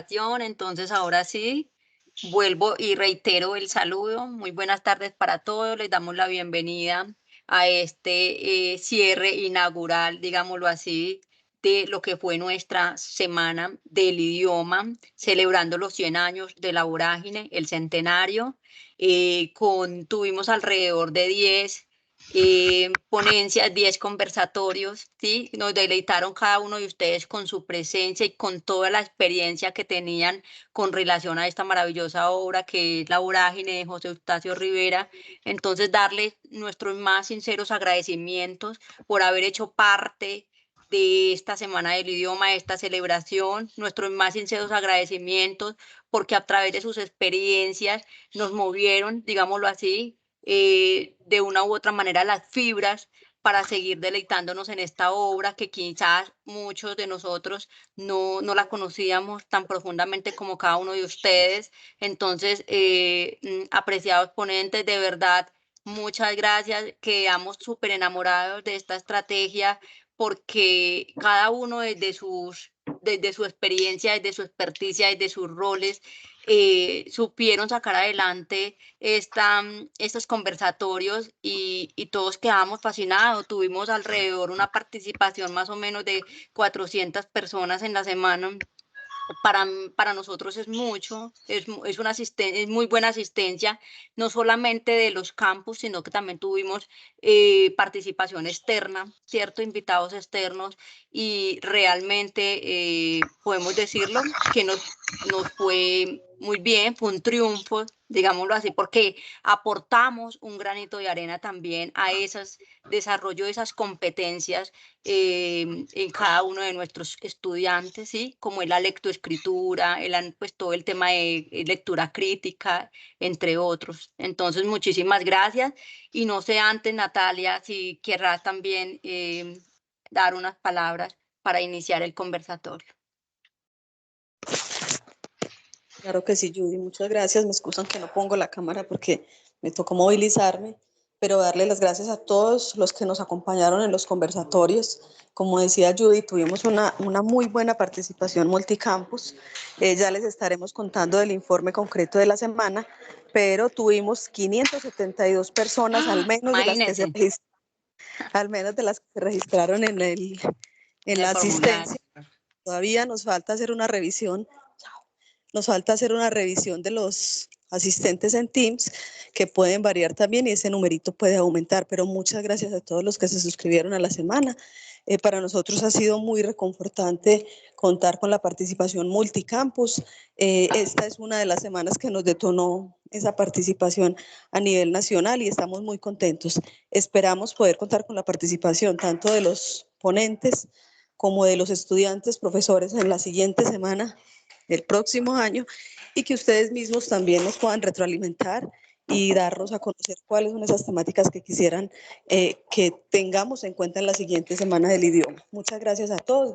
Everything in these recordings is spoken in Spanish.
Entonces, ahora sí, vuelvo y reitero el saludo. Muy buenas tardes para todos. Les damos la bienvenida a este cierre inaugural, digámoslo así, de lo que fue nuestra semana del idioma, celebrando los 100 años de la vorágine, el centenario. Tuvimos alrededor de 10 ponencias, 10 conversatorios, ¿sí? Nos deleitaron cada uno de ustedes con su presencia y con toda la experiencia que tenían con relación a esta maravillosa obra que es La Vorágine de José Eustacio Rivera. Entonces, darles nuestros más sinceros agradecimientos por haber hecho parte de esta Semana del Idioma, de esta celebración, nuestros más sinceros agradecimientos porque a través de sus experiencias nos movieron, digámoslo así, de una u otra manera las fibras para seguir deleitándonos en esta obra que quizás muchos de nosotros no la conocíamos tan profundamente como cada uno de ustedes. Entonces, apreciados ponentes, de verdad, muchas gracias. Quedamos súper enamorados de esta estrategia porque cada uno desde su experiencia, desde su experticia, desde sus roles, supieron sacar adelante estos conversatorios y todos quedamos fascinados. Tuvimos alrededor una participación más o menos de 400 personas en la semana. Para nosotros es mucho, es muy buena asistencia, no solamente de los campus, sino que también tuvimos participación externa, ¿cierto? Invitados externos y realmente podemos decirlo que nos fue muy bien, fue un triunfo, digámoslo así, porque aportamos un granito de arena también a esos desarrollo de esas competencias en cada uno de nuestros estudiantes, ¿sí? Como es la lectoescritura, pues todo el tema de lectura crítica, entre otros. Entonces, muchísimas gracias. Y no sé antes, Natalia, si querrás también dar unas palabras para iniciar el conversatorio. Claro que sí, Judy, muchas gracias. Me excusan que no pongo la cámara porque me tocó movilizarme, pero darle las gracias a todos los que nos acompañaron en los conversatorios. Como decía Judy, tuvimos una muy buena participación multicampus. Ya les estaremos contando del informe concreto de la semana, pero tuvimos 572 personas, al menos de las que se Imagínense, al menos de las que se registraron en el la asistencia. formulario. Todavía nos falta hacer una revisión de los asistentes en Teams, que pueden variar también y ese numerito puede aumentar, pero muchas gracias a todos los que se suscribieron a la semana. Para nosotros ha sido muy reconfortante contar con la participación multicampus. Esta es una de las semanas que nos detonó esa participación a nivel nacional y estamos muy contentos. Esperamos poder contar con la participación tanto de los ponentes como de los estudiantes, profesores en la siguiente semana el próximo año y que ustedes mismos también nos puedan retroalimentar y darnos a conocer cuáles son esas temáticas que quisieran que tengamos en cuenta en la siguiente semana del idioma. Muchas gracias a todos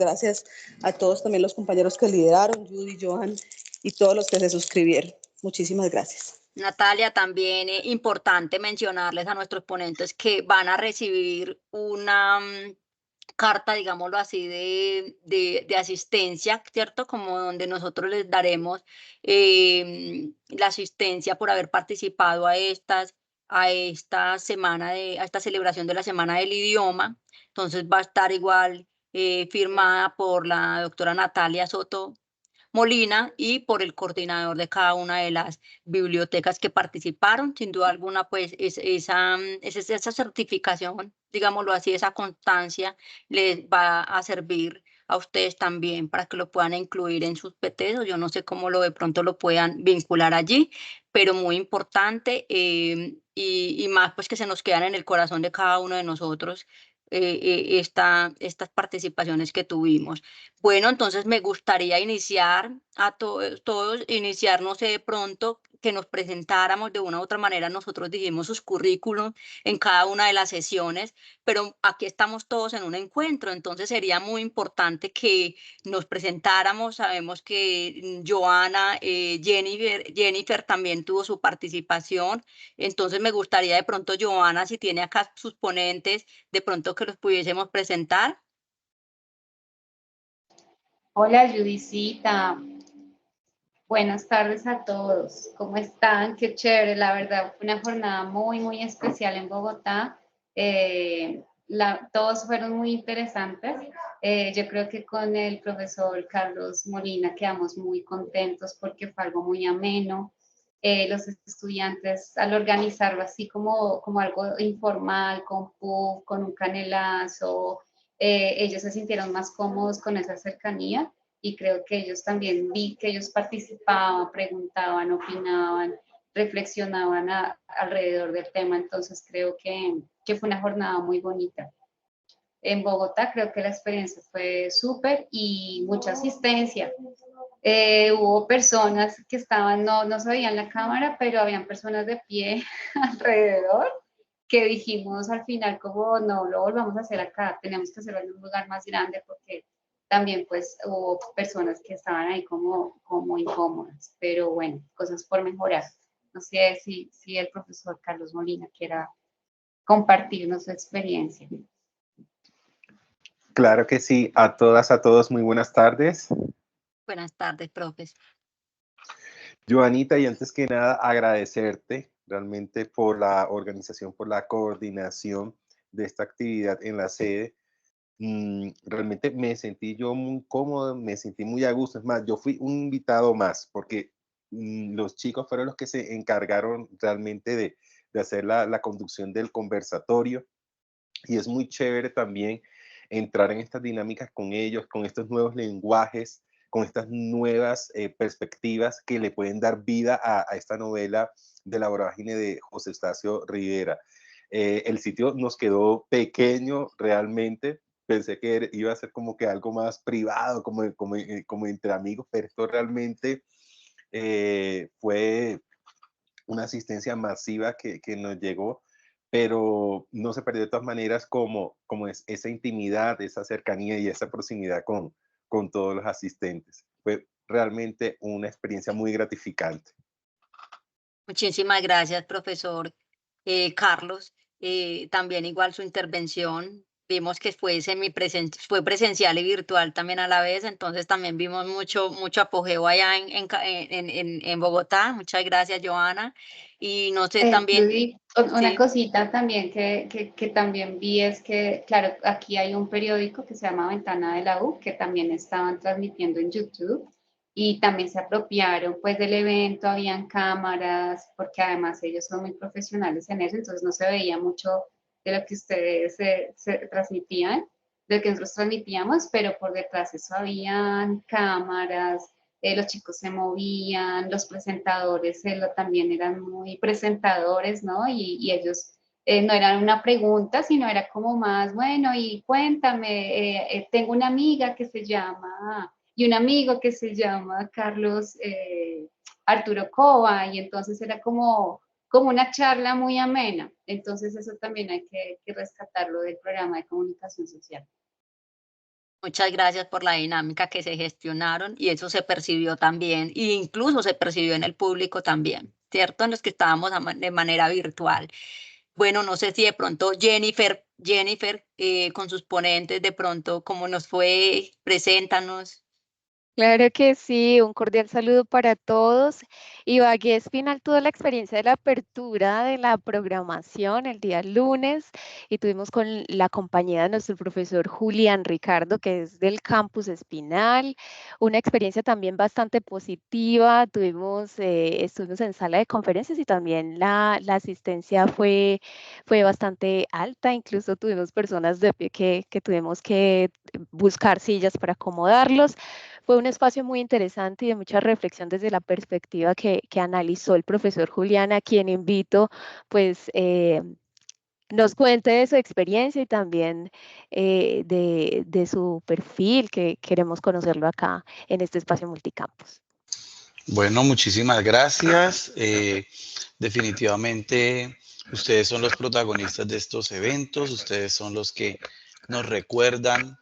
también los compañeros que lideraron, Judy, Johan y todos los que se suscribieron. Muchísimas gracias. Natalia, también es importante mencionarles a nuestros ponentes que van a recibir una carta, digámoslo así, de asistencia, ¿cierto? Como donde nosotros les daremos la asistencia por haber participado a esta a esta celebración de la Semana del Idioma. Entonces va a estar igual firmada por la doctora Natalia Soto Molina y por el coordinador de cada una de las bibliotecas que participaron. Sin duda alguna, pues esa certificación, digámoslo así, esa constancia les va a servir a ustedes también para que lo puedan incluir en sus PTs, o yo no sé cómo de pronto lo puedan vincular allí, pero muy importante y más pues que se nos quedan en el corazón de cada uno de nosotros estas participaciones que tuvimos. Bueno, entonces me gustaría iniciar todos, iniciar, no sé, de pronto que nos presentáramos de una u otra manera. Nosotros dijimos sus currículum en cada una de las sesiones, pero aquí estamos todos en un encuentro, entonces sería muy importante que nos presentáramos. Sabemos que Joana, Jennifer también tuvo su participación, entonces me gustaría de pronto, Joana, si tiene acá sus ponentes, de pronto que los pudiésemos presentar. Hola, Judicita. Buenas tardes a todos. ¿Cómo están? Qué chévere, la verdad, fue una jornada muy, muy especial en Bogotá. Todos fueron muy interesantes. Yo creo que con el profesor Carlos Molina quedamos muy contentos porque fue algo muy ameno. Los estudiantes, al organizarlo así como algo informal, con puff, con un canelazo, ellos se sintieron más cómodos con esa cercanía y creo que ellos también vi que ellos participaban, preguntaban, opinaban, reflexionaban alrededor del tema, entonces creo que fue una jornada muy bonita. En Bogotá creo que la experiencia fue súper y mucha asistencia. Hubo personas que estaban, no se veían la cámara, pero habían personas de pie alrededor que dijimos al final como no lo volvamos a hacer acá, tenemos que hacerlo en un lugar más grande porque también pues hubo personas que estaban ahí como incómodas, pero bueno, cosas por mejorar. No sé si el profesor Carlos Molina quiera compartirnos su experiencia. Claro que sí, a todas, a todos, muy buenas tardes. Buenas tardes, profes. Joanita, y antes que nada agradecerte realmente por la organización, por la coordinación de esta actividad en la sede. Realmente me sentí yo muy cómodo, me sentí muy a gusto. Es más, yo fui un invitado más porque los chicos fueron los que se encargaron realmente de hacer la conducción del conversatorio. Y es muy chévere también entrar en estas dinámicas con ellos, con estos nuevos lenguajes, con estas nuevas perspectivas que le pueden dar vida a esta novela de La vorágine de José Eustacio Rivera. El sitio nos quedó pequeño realmente. Pensé que iba a ser como que algo más privado, como entre amigos, pero esto realmente fue una asistencia masiva que nos llegó, pero no se perdió de todas maneras como es esa intimidad, esa cercanía y esa proximidad con todos los asistentes. Fue realmente una experiencia muy gratificante. Muchísimas gracias, profesor Carlos. También igual su intervención. Vimos que fue presencial y virtual también a la vez, entonces también vimos mucho apogeo allá en Bogotá. Muchas gracias, Joana. Y no sé también, Judy, una sí, cosita también que también vi es que, claro, aquí hay un periódico que se llama Ventana de la U, que también estaban transmitiendo en YouTube y también se apropiaron pues del evento, habían cámaras, porque además ellos son muy profesionales en eso, entonces no se veía mucho de lo que ustedes se transmitían, de lo que nosotros transmitíamos, pero por detrás eso habían cámaras, los chicos se movían, los presentadores también eran muy presentadores, ¿no? Y ellos no eran una pregunta, sino era como más, bueno, y cuéntame, tengo una amiga que se llama, y un amigo que se llama Carlos Arturo Cova, y entonces era como una charla muy amena. Entonces eso también hay que rescatarlo del programa de comunicación social. muchas gracias por la dinámica que se gestionaron y eso se percibió también, e incluso se percibió en el público también, ¿cierto? En los que estábamos de manera virtual. Bueno, no sé si de pronto Jennifer, con sus ponentes, de pronto, ¿cómo nos fue? Preséntanos. Claro que sí, un cordial saludo para todos. Ibagué Espinal tuvo la experiencia de la apertura de la programación el día lunes y tuvimos con la compañía de nuestro profesor Julián Ricardo, que es del campus Espinal, una experiencia también bastante positiva. Estuvimos en sala de conferencias y también la asistencia fue bastante alta, incluso tuvimos personas de pie que tuvimos que buscar sillas para acomodarlos. Fue un espacio muy interesante y de mucha reflexión desde la perspectiva que analizó el profesor Julián, a quien invito, pues, nos cuente de su experiencia y también de su perfil, que queremos conocerlo acá en este espacio multicampus. Bueno, muchísimas gracias. Definitivamente ustedes son los protagonistas de estos eventos, ustedes son los que nos recuerdan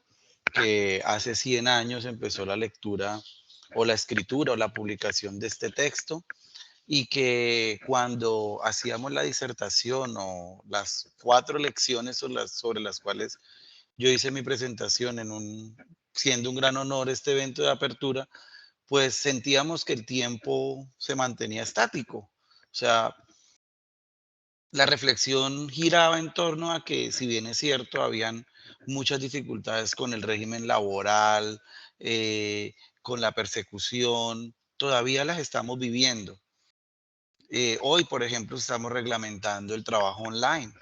que hace 100 años empezó la lectura o la escritura o la publicación de este texto y que cuando hacíamos la disertación o las 4 lecciones sobre las cuales yo hice mi presentación siendo un gran honor este evento de apertura, pues sentíamos que el tiempo se mantenía estático. O sea, la reflexión giraba en torno a que, si bien es cierto, habían muchas dificultades con el régimen laboral, con la persecución, todavía las estamos viviendo. Hoy, por ejemplo, estamos reglamentando el trabajo online.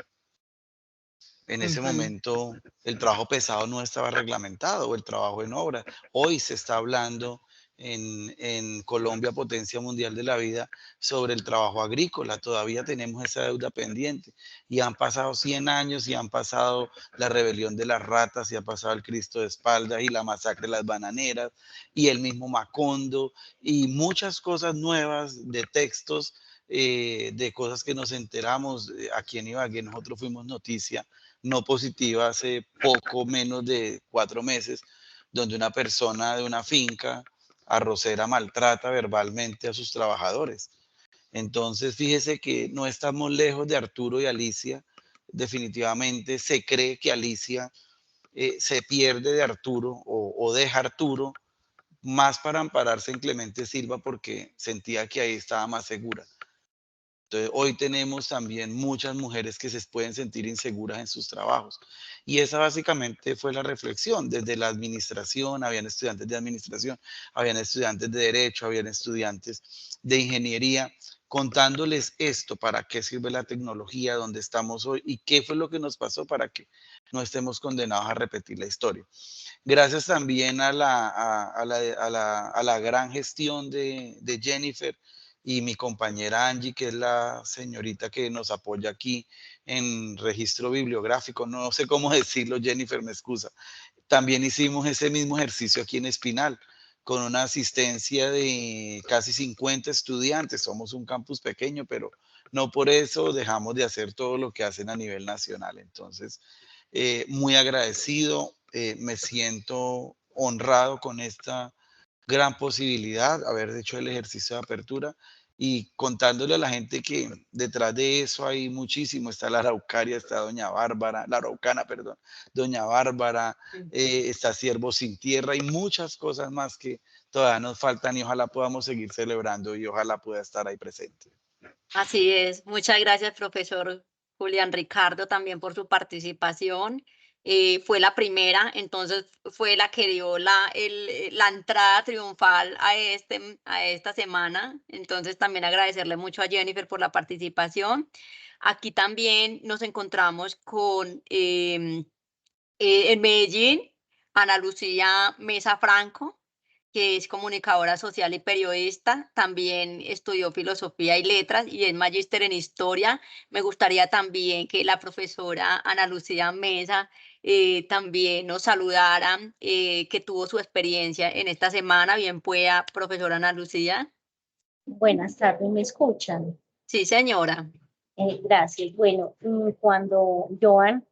En ese Ujú. momento el trabajo pesado no estaba reglamentado, o el trabajo en obra. Hoy se está hablando en Colombia, potencia mundial de la vida, sobre el trabajo agrícola. Todavía tenemos esa deuda pendiente. Y han pasado 100 años y han pasado la rebelión de las ratas y ha pasado el Cristo de espaldas y la masacre de las bananeras y el mismo Macondo y muchas cosas nuevas de textos, de cosas que nos enteramos. Aquí en Ibagué nosotros fuimos noticia no positiva hace poco menos de 4 meses, donde una persona de una finca arrocera maltrata verbalmente a sus trabajadores. Entonces, fíjese que no estamos lejos de Arturo y Alicia. Definitivamente se cree que Alicia se pierde de Arturo o deja Arturo más para ampararse en Clemente Silva porque sentía que ahí estaba más segura. Entonces, hoy tenemos también muchas mujeres que se pueden sentir inseguras en sus trabajos. Y esa básicamente fue la reflexión. Desde la administración, habían estudiantes de administración, habían estudiantes de derecho, habían estudiantes de ingeniería, contándoles esto, para qué sirve la tecnología, dónde estamos hoy y qué fue lo que nos pasó para que no estemos condenados a repetir la historia. Gracias también a la gran gestión de Jennifer y mi compañera Angie, que es la señorita que nos apoya aquí en registro bibliográfico. No sé cómo decirlo, Jennifer, me excusa. También hicimos ese mismo ejercicio aquí en Espinal, con una asistencia de casi 50 estudiantes. Somos un campus pequeño, pero no por eso dejamos de hacer todo lo que hacen a nivel nacional. Entonces, muy agradecido, me siento honrado con esta gran posibilidad, haber hecho el ejercicio de apertura y contándole a la gente que detrás de eso hay muchísimo. Está la Araucaria, está Doña Bárbara, la Araucana, perdón, Doña Bárbara, está Siervo Sin Tierra y muchas cosas más que todavía nos faltan y ojalá podamos seguir celebrando y ojalá pueda estar ahí presente. Así es. Muchas gracias, profesor Julián Ricardo, también por su participación. Fue la primera, entonces fue la que dio la entrada triunfal a esta semana. Entonces también agradecerle mucho a Jennifer por la participación. Aquí también nos encontramos con en Medellín, Ana Lucía Mesa Franco, que es comunicadora social y periodista, también estudió filosofía y letras y es magíster en historia. Me gustaría también que la profesora Ana Lucía Mesa también nos saludara, que tuvo su experiencia en esta semana. Bien pueda, profesora Ana Lucía. Buenas tardes, ¿me escuchan? Sí, señora. Gracias. Bueno, cuando Joan,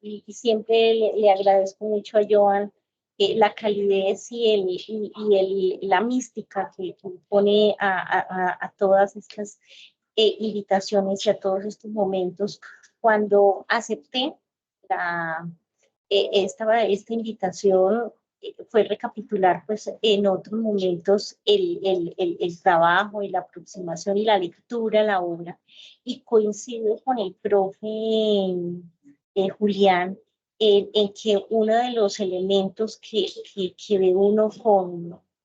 y siempre le agradezco mucho a Joan la calidez la mística que pone a todas estas invitaciones y a todos estos momentos. Cuando acepté la, esta invitación, fue recapitular pues en otros momentos el trabajo y la aproximación y la lectura a la obra, y coincido con el profe Julián en que uno de los elementos que ve uno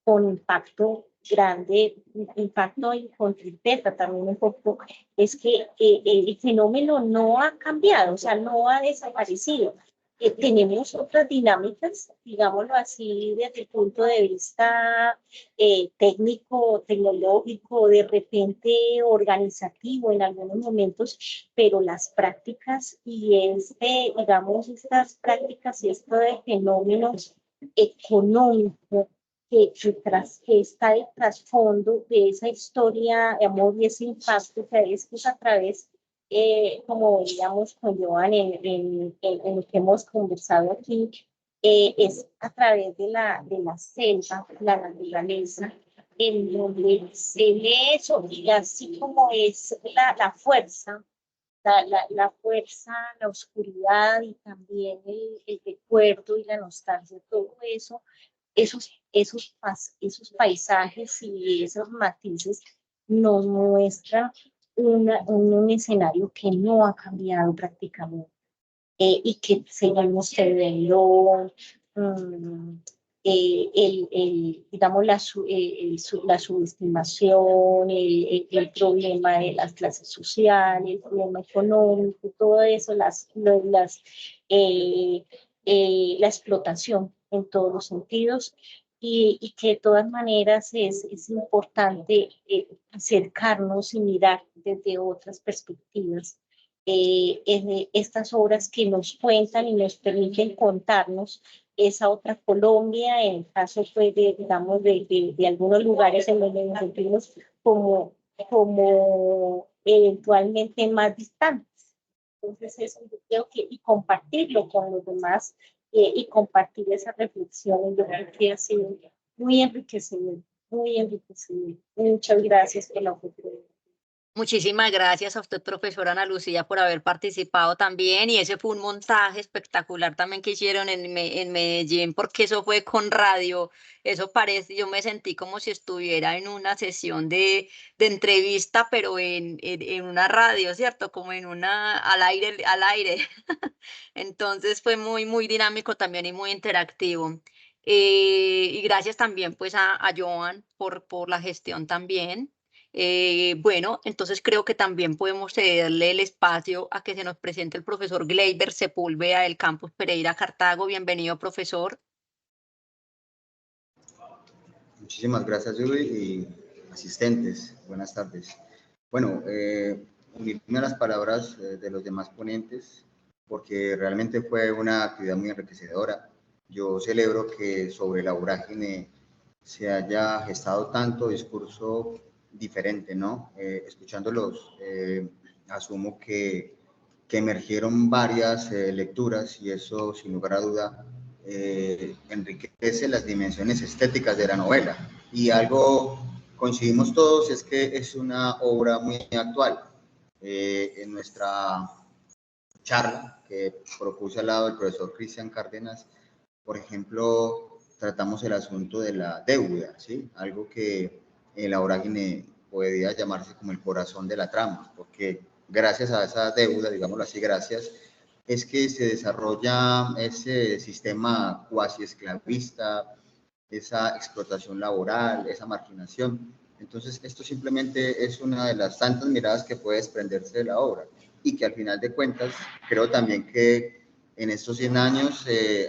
con impacto grande, impacto y con tristeza también un poco, es que el fenómeno no ha cambiado, o sea, no ha desaparecido. Tenemos otras dinámicas, digámoslo así, desde el punto de vista técnico, tecnológico, de repente organizativo en algunos momentos, pero las prácticas digamos, estas prácticas y esto de fenómenos económicos que está el trasfondo de esa historia de amor y ese impacto que es a través como veíamos con Joan en lo que hemos conversado aquí, es a través de la selva, la naturaleza, en donde se ve eso, y así como es la fuerza, la fuerza, la oscuridad y también el recuerdo y la nostalgia, todo eso, esos esos paisajes y esos matices nos muestran un escenario que no ha cambiado prácticamente y que seguimos teniendo digamos, la subestimación, el problema de las clases sociales, el problema económico, todo eso, la explotación en todos los sentidos. Y que de todas maneras es importante acercarnos y mirar desde otras perspectivas estas obras que nos cuentan y nos permiten contarnos esa otra Colombia, en el caso pues digamos, de algunos lugares en donde nos sentimos como eventualmente más distantes. Entonces eso yo creo que, y compartirlo con los demás, y compartir esas reflexiones, yo creo que ha sido muy enriquecedor, muy enriquecedor. Muchas gracias por la oportunidad. Muchísimas gracias a usted, profesora Ana Lucía, por haber participado también. Y ese fue un montaje espectacular también que hicieron en Medellín, porque eso fue con radio. Eso parece, yo me sentí como si estuviera en una sesión de entrevista, pero en una radio, ¿cierto? Como en una, al aire, al aire. Entonces fue muy, muy dinámico también y muy interactivo. Y gracias también pues a Joan por la gestión también. Bueno, entonces creo que también podemos cederle el espacio a que se nos presente el profesor Gleyber Sepúlveda del Campus Pereira Cartago. Bienvenido, profesor. Muchísimas gracias, Judy, y asistentes. Buenas tardes. Bueno, unirme a las palabras de los demás ponentes, porque realmente fue una actividad muy enriquecedora. Yo celebro que sobre la vorágine se haya gestado tanto discurso diferente, ¿no? Escuchándolos, asumo que emergieron varias lecturas y eso, sin lugar a duda, enriquece las dimensiones estéticas de la novela. Y algo coincidimos todos es que es una obra muy actual. En nuestra charla que propuse al lado del profesor Cristian Cárdenas, por ejemplo, tratamos el asunto de la deuda, ¿sí? Algo que en la vorágine podría llamarse como el corazón de la trama, porque gracias a esa deuda, digámoslo así, gracias, es que se desarrolla ese sistema cuasi esclavista, esa explotación laboral, esa marginación. Entonces, esto simplemente es una de las tantas miradas que puede desprenderse de la obra y que al final de cuentas creo también que en estos 100 años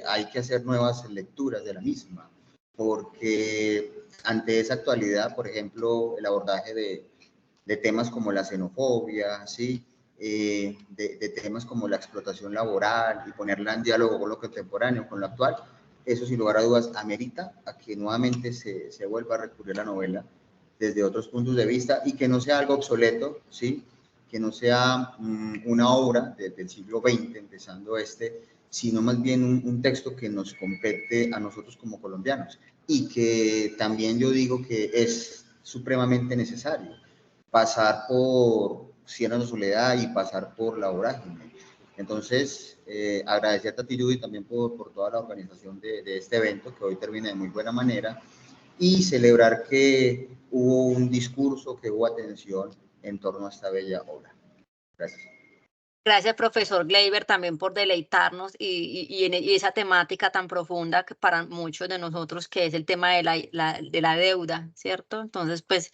hay que hacer nuevas lecturas de la misma, porque ante esa actualidad, por ejemplo, el abordaje de temas como la xenofobia, ¿sí? De temas como la explotación laboral y ponerla en diálogo con lo contemporáneo, con lo actual, eso sin lugar a dudas amerita a que nuevamente se vuelva a recurrir a la novela desde otros puntos de vista y que no sea algo obsoleto, ¿sí? Que no sea una obra del siglo XX, empezando sino más bien un texto que nos compete a nosotros como colombianos y que también yo digo que es supremamente necesario pasar por 100 años de soledad y pasar por la vorágine. Entonces, agradecerte a ti, Judy, también por toda la organización de este evento, que hoy termina de muy buena manera, y celebrar que hubo un discurso, que hubo atención en torno a esta bella obra. Gracias. Gracias, profesor Gleyber, también por deleitarnos y esa temática tan profunda que para muchos de nosotros, que es el tema de la deuda, ¿cierto? Entonces, pues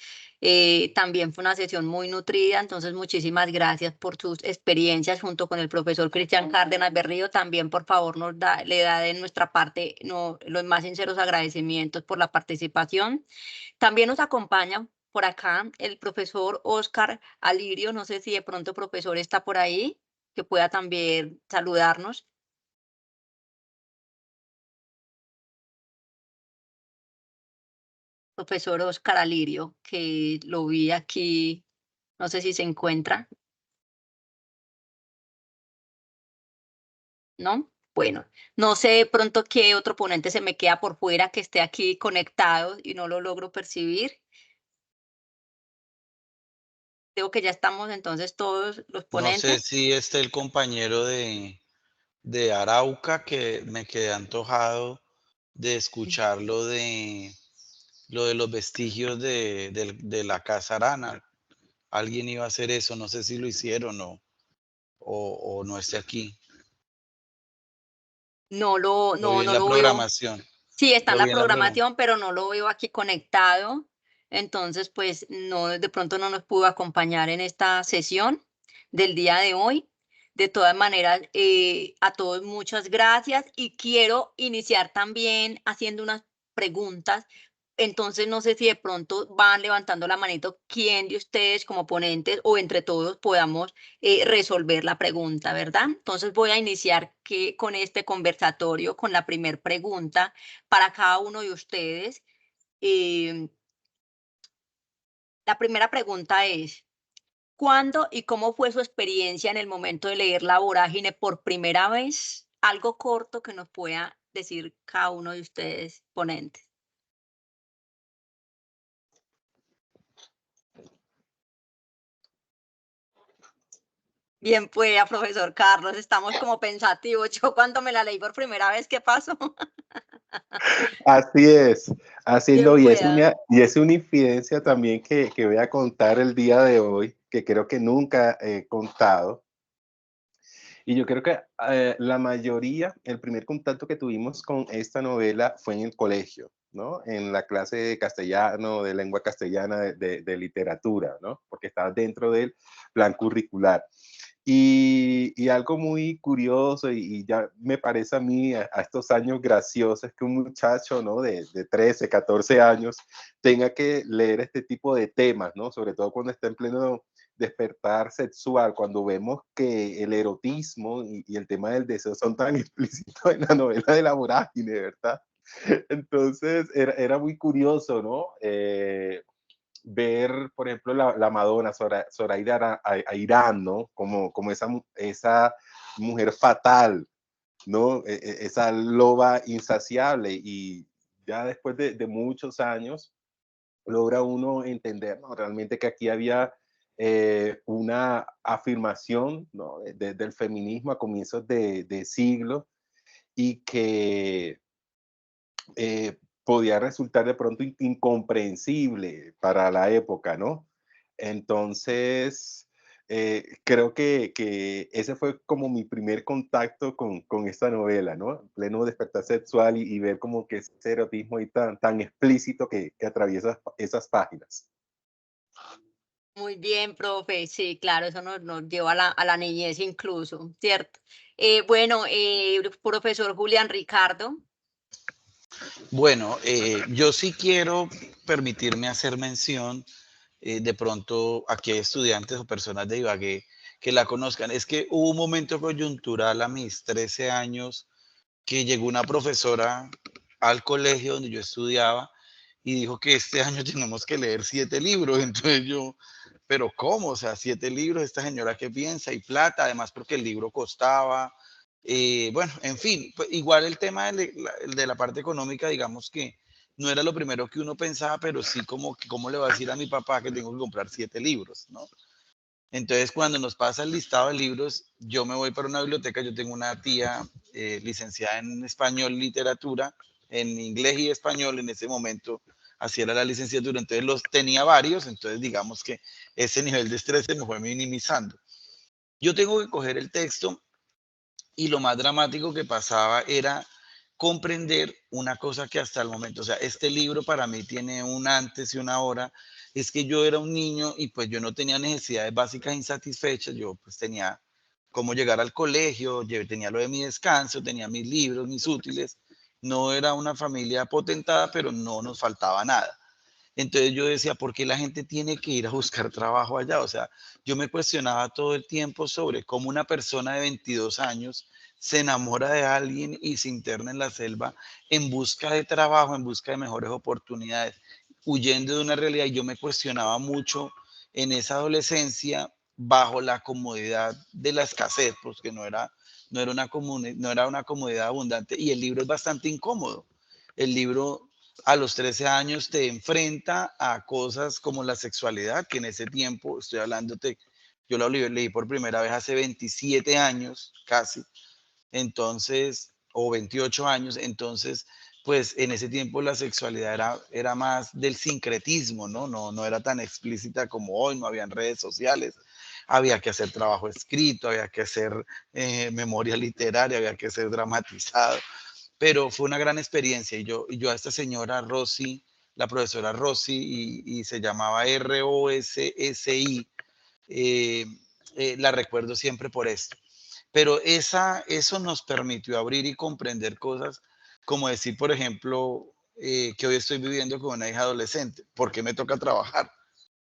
también fue una sesión muy nutrida. Entonces, muchísimas gracias por sus experiencias junto con el profesor Cristian Cárdenas Berrío. También, por favor, le da de nuestra parte los más sinceros agradecimientos por la participación. También nos acompaña por acá el profesor Oscar Alirio. No sé si de pronto, profesor, está por ahí, que pueda también saludarnos. Profesor Oscar Alirio, que lo vi aquí, no sé si se encuentra, ¿no? Bueno, no sé de pronto qué otro ponente se me queda por fuera que esté aquí conectado y no lo logro percibir. Digo que ya estamos entonces todos los No sé ponentes. si está el compañero de Arauca, que me quedé antojado de escuchar lo de los vestigios de la Casa Arana. Alguien iba a hacer eso, no sé si lo hicieron o no esté aquí. Lo vi en No la lo veo. programación. Sí, está en Lo la vi en la programación. programación, pero no lo veo aquí conectado. Entonces, pues no, de pronto no nos pudo acompañar en esta sesión del día de hoy. De todas maneras, a todos muchas gracias y quiero iniciar también haciendo unas preguntas. Entonces, no sé si de pronto van levantando la manito, quién de ustedes como ponentes o entre todos podamos resolver la pregunta, ¿verdad? Entonces, voy a iniciar con este conversatorio con la primera pregunta para cada uno de ustedes. Eh, la primera pregunta es, ¿cuándo y cómo fue su experiencia en el momento de leer La Vorágine por primera vez? Algo corto que nos pueda decir cada uno de ustedes ponentes. Bien, pues, profesor Carlos, estamos como pensativos. Yo cuando me la leí por primera vez, ¿qué pasó? Así es, Bien no, pueda. y es una infidencia también que voy a contar el día de hoy, que creo que nunca he contado. Y yo creo que la mayoría, el primer contacto que tuvimos con esta novela fue en el colegio, ¿no? En la clase de castellano, de lengua castellana, de literatura, ¿no? Porque estaba dentro del plan curricular. Y algo muy curioso y ya me parece a mí a estos años graciosos que un muchacho, ¿no? De 13, 14 años tenga que leer este tipo de temas, ¿no? Sobre todo cuando está en pleno despertar sexual, cuando vemos que el erotismo y el tema del deseo son tan explícitos en la novela de La Vorágine, ¿verdad? Entonces era muy curioso, ¿no? Ver, por ejemplo, la Madonna, Zoraida Airán, ¿no? Como esa mujer fatal, ¿no? Esa loba insaciable y ya después de muchos años logra uno entender, ¿no? Realmente que aquí había una afirmación, ¿no? Del feminismo a comienzos de siglo y que podía resultar de pronto incomprensible para la época, ¿no? Entonces, creo que ese fue como mi primer contacto con esta novela, ¿no? En pleno despertar sexual y ver como que ese erotismo ahí tan explícito que atraviesa esas páginas. Muy bien, profe. Sí, claro, eso nos lleva a la niñez incluso, ¿cierto? Bueno, profesor Julián Ricardo. Bueno, yo sí quiero permitirme hacer mención, de pronto aquí hay estudiantes o personas de Ibagué que la conozcan. Es que hubo un momento coyuntural a mis 13 años que llegó una profesora al colegio donde yo estudiaba y dijo que este año tenemos que leer 7 libros. Entonces yo, pero ¿cómo? O sea, 7 libros, esta señora qué piensa y plata, además porque el libro costaba. Bueno, en fin, pues igual el tema de la parte económica, digamos que no era lo primero que uno pensaba, pero sí como, ¿cómo le va a decir a mi papá que tengo que comprar 7 libros, ¿no? Entonces, cuando nos pasa el listado de libros, yo me voy para una biblioteca. Yo tengo una tía licenciada en español, literatura, en inglés y español. En ese momento, así era la licenciatura. Entonces, los tenía varios. Entonces, digamos que ese nivel de estrés se me fue minimizando. Yo tengo que coger el texto y lo más dramático que pasaba era comprender una cosa que hasta el momento, o sea, este libro para mí tiene un antes y una ahora. Es que yo era un niño y pues yo no tenía necesidades básicas insatisfechas. Yo pues tenía cómo llegar al colegio, yo tenía lo de mi descanso, tenía mis libros, mis útiles. No era una familia potentada, pero no nos faltaba nada. Entonces yo decía, ¿por qué la gente tiene que ir a buscar trabajo allá? O sea, yo me cuestionaba todo el tiempo sobre cómo una persona de 22 años se enamora de alguien y se interna en la selva en busca de trabajo, en busca de mejores oportunidades, huyendo de una realidad. Y yo me cuestionaba mucho en esa adolescencia bajo la comodidad de la escasez, porque no era una comodidad abundante. Y el libro es bastante incómodo. El libro a los 13 años te enfrenta a cosas como la sexualidad, que en ese tiempo, estoy hablándote, yo lo leí por primera vez hace 27 años casi, entonces, o 28 años, entonces, pues en ese tiempo la sexualidad era más del sincretismo, ¿no? No era tan explícita como hoy, no habían redes sociales, había que hacer trabajo escrito, había que hacer memoria literaria, había que ser dramatizado, pero fue una gran experiencia y yo a esta señora Rosy, la profesora Rosy, y se llamaba ROSSI, eh, la recuerdo siempre por esto. Pero eso nos permitió abrir y comprender cosas, como decir, por ejemplo, que hoy estoy viviendo con una hija adolescente, ¿por qué me toca trabajar?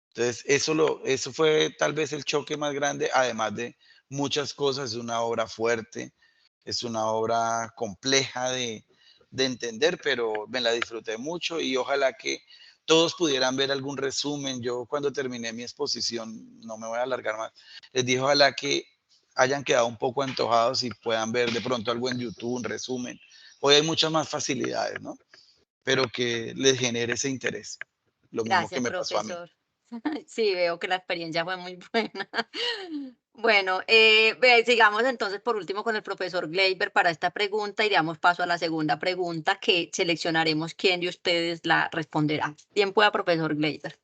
Entonces, eso fue tal vez el choque más grande, además de muchas cosas, es una obra fuerte, es una obra compleja de entender, pero me la disfruté mucho y ojalá que todos pudieran ver algún resumen. Yo cuando terminé mi exposición, no me voy a alargar más, les dije ojalá que hayan quedado un poco antojados y puedan ver de pronto algo en YouTube, un resumen. Hoy hay muchas más facilidades, ¿no? Pero que les genere ese interés, lo mismo que Gracias, me pasó a mí. profesor. Sí, veo que la experiencia fue muy buena. Bueno, sigamos entonces por último con el profesor Gleyber para esta pregunta y damos paso a la segunda pregunta que seleccionaremos quién de ustedes la responderá. Bien pueda, profesor Gleyber.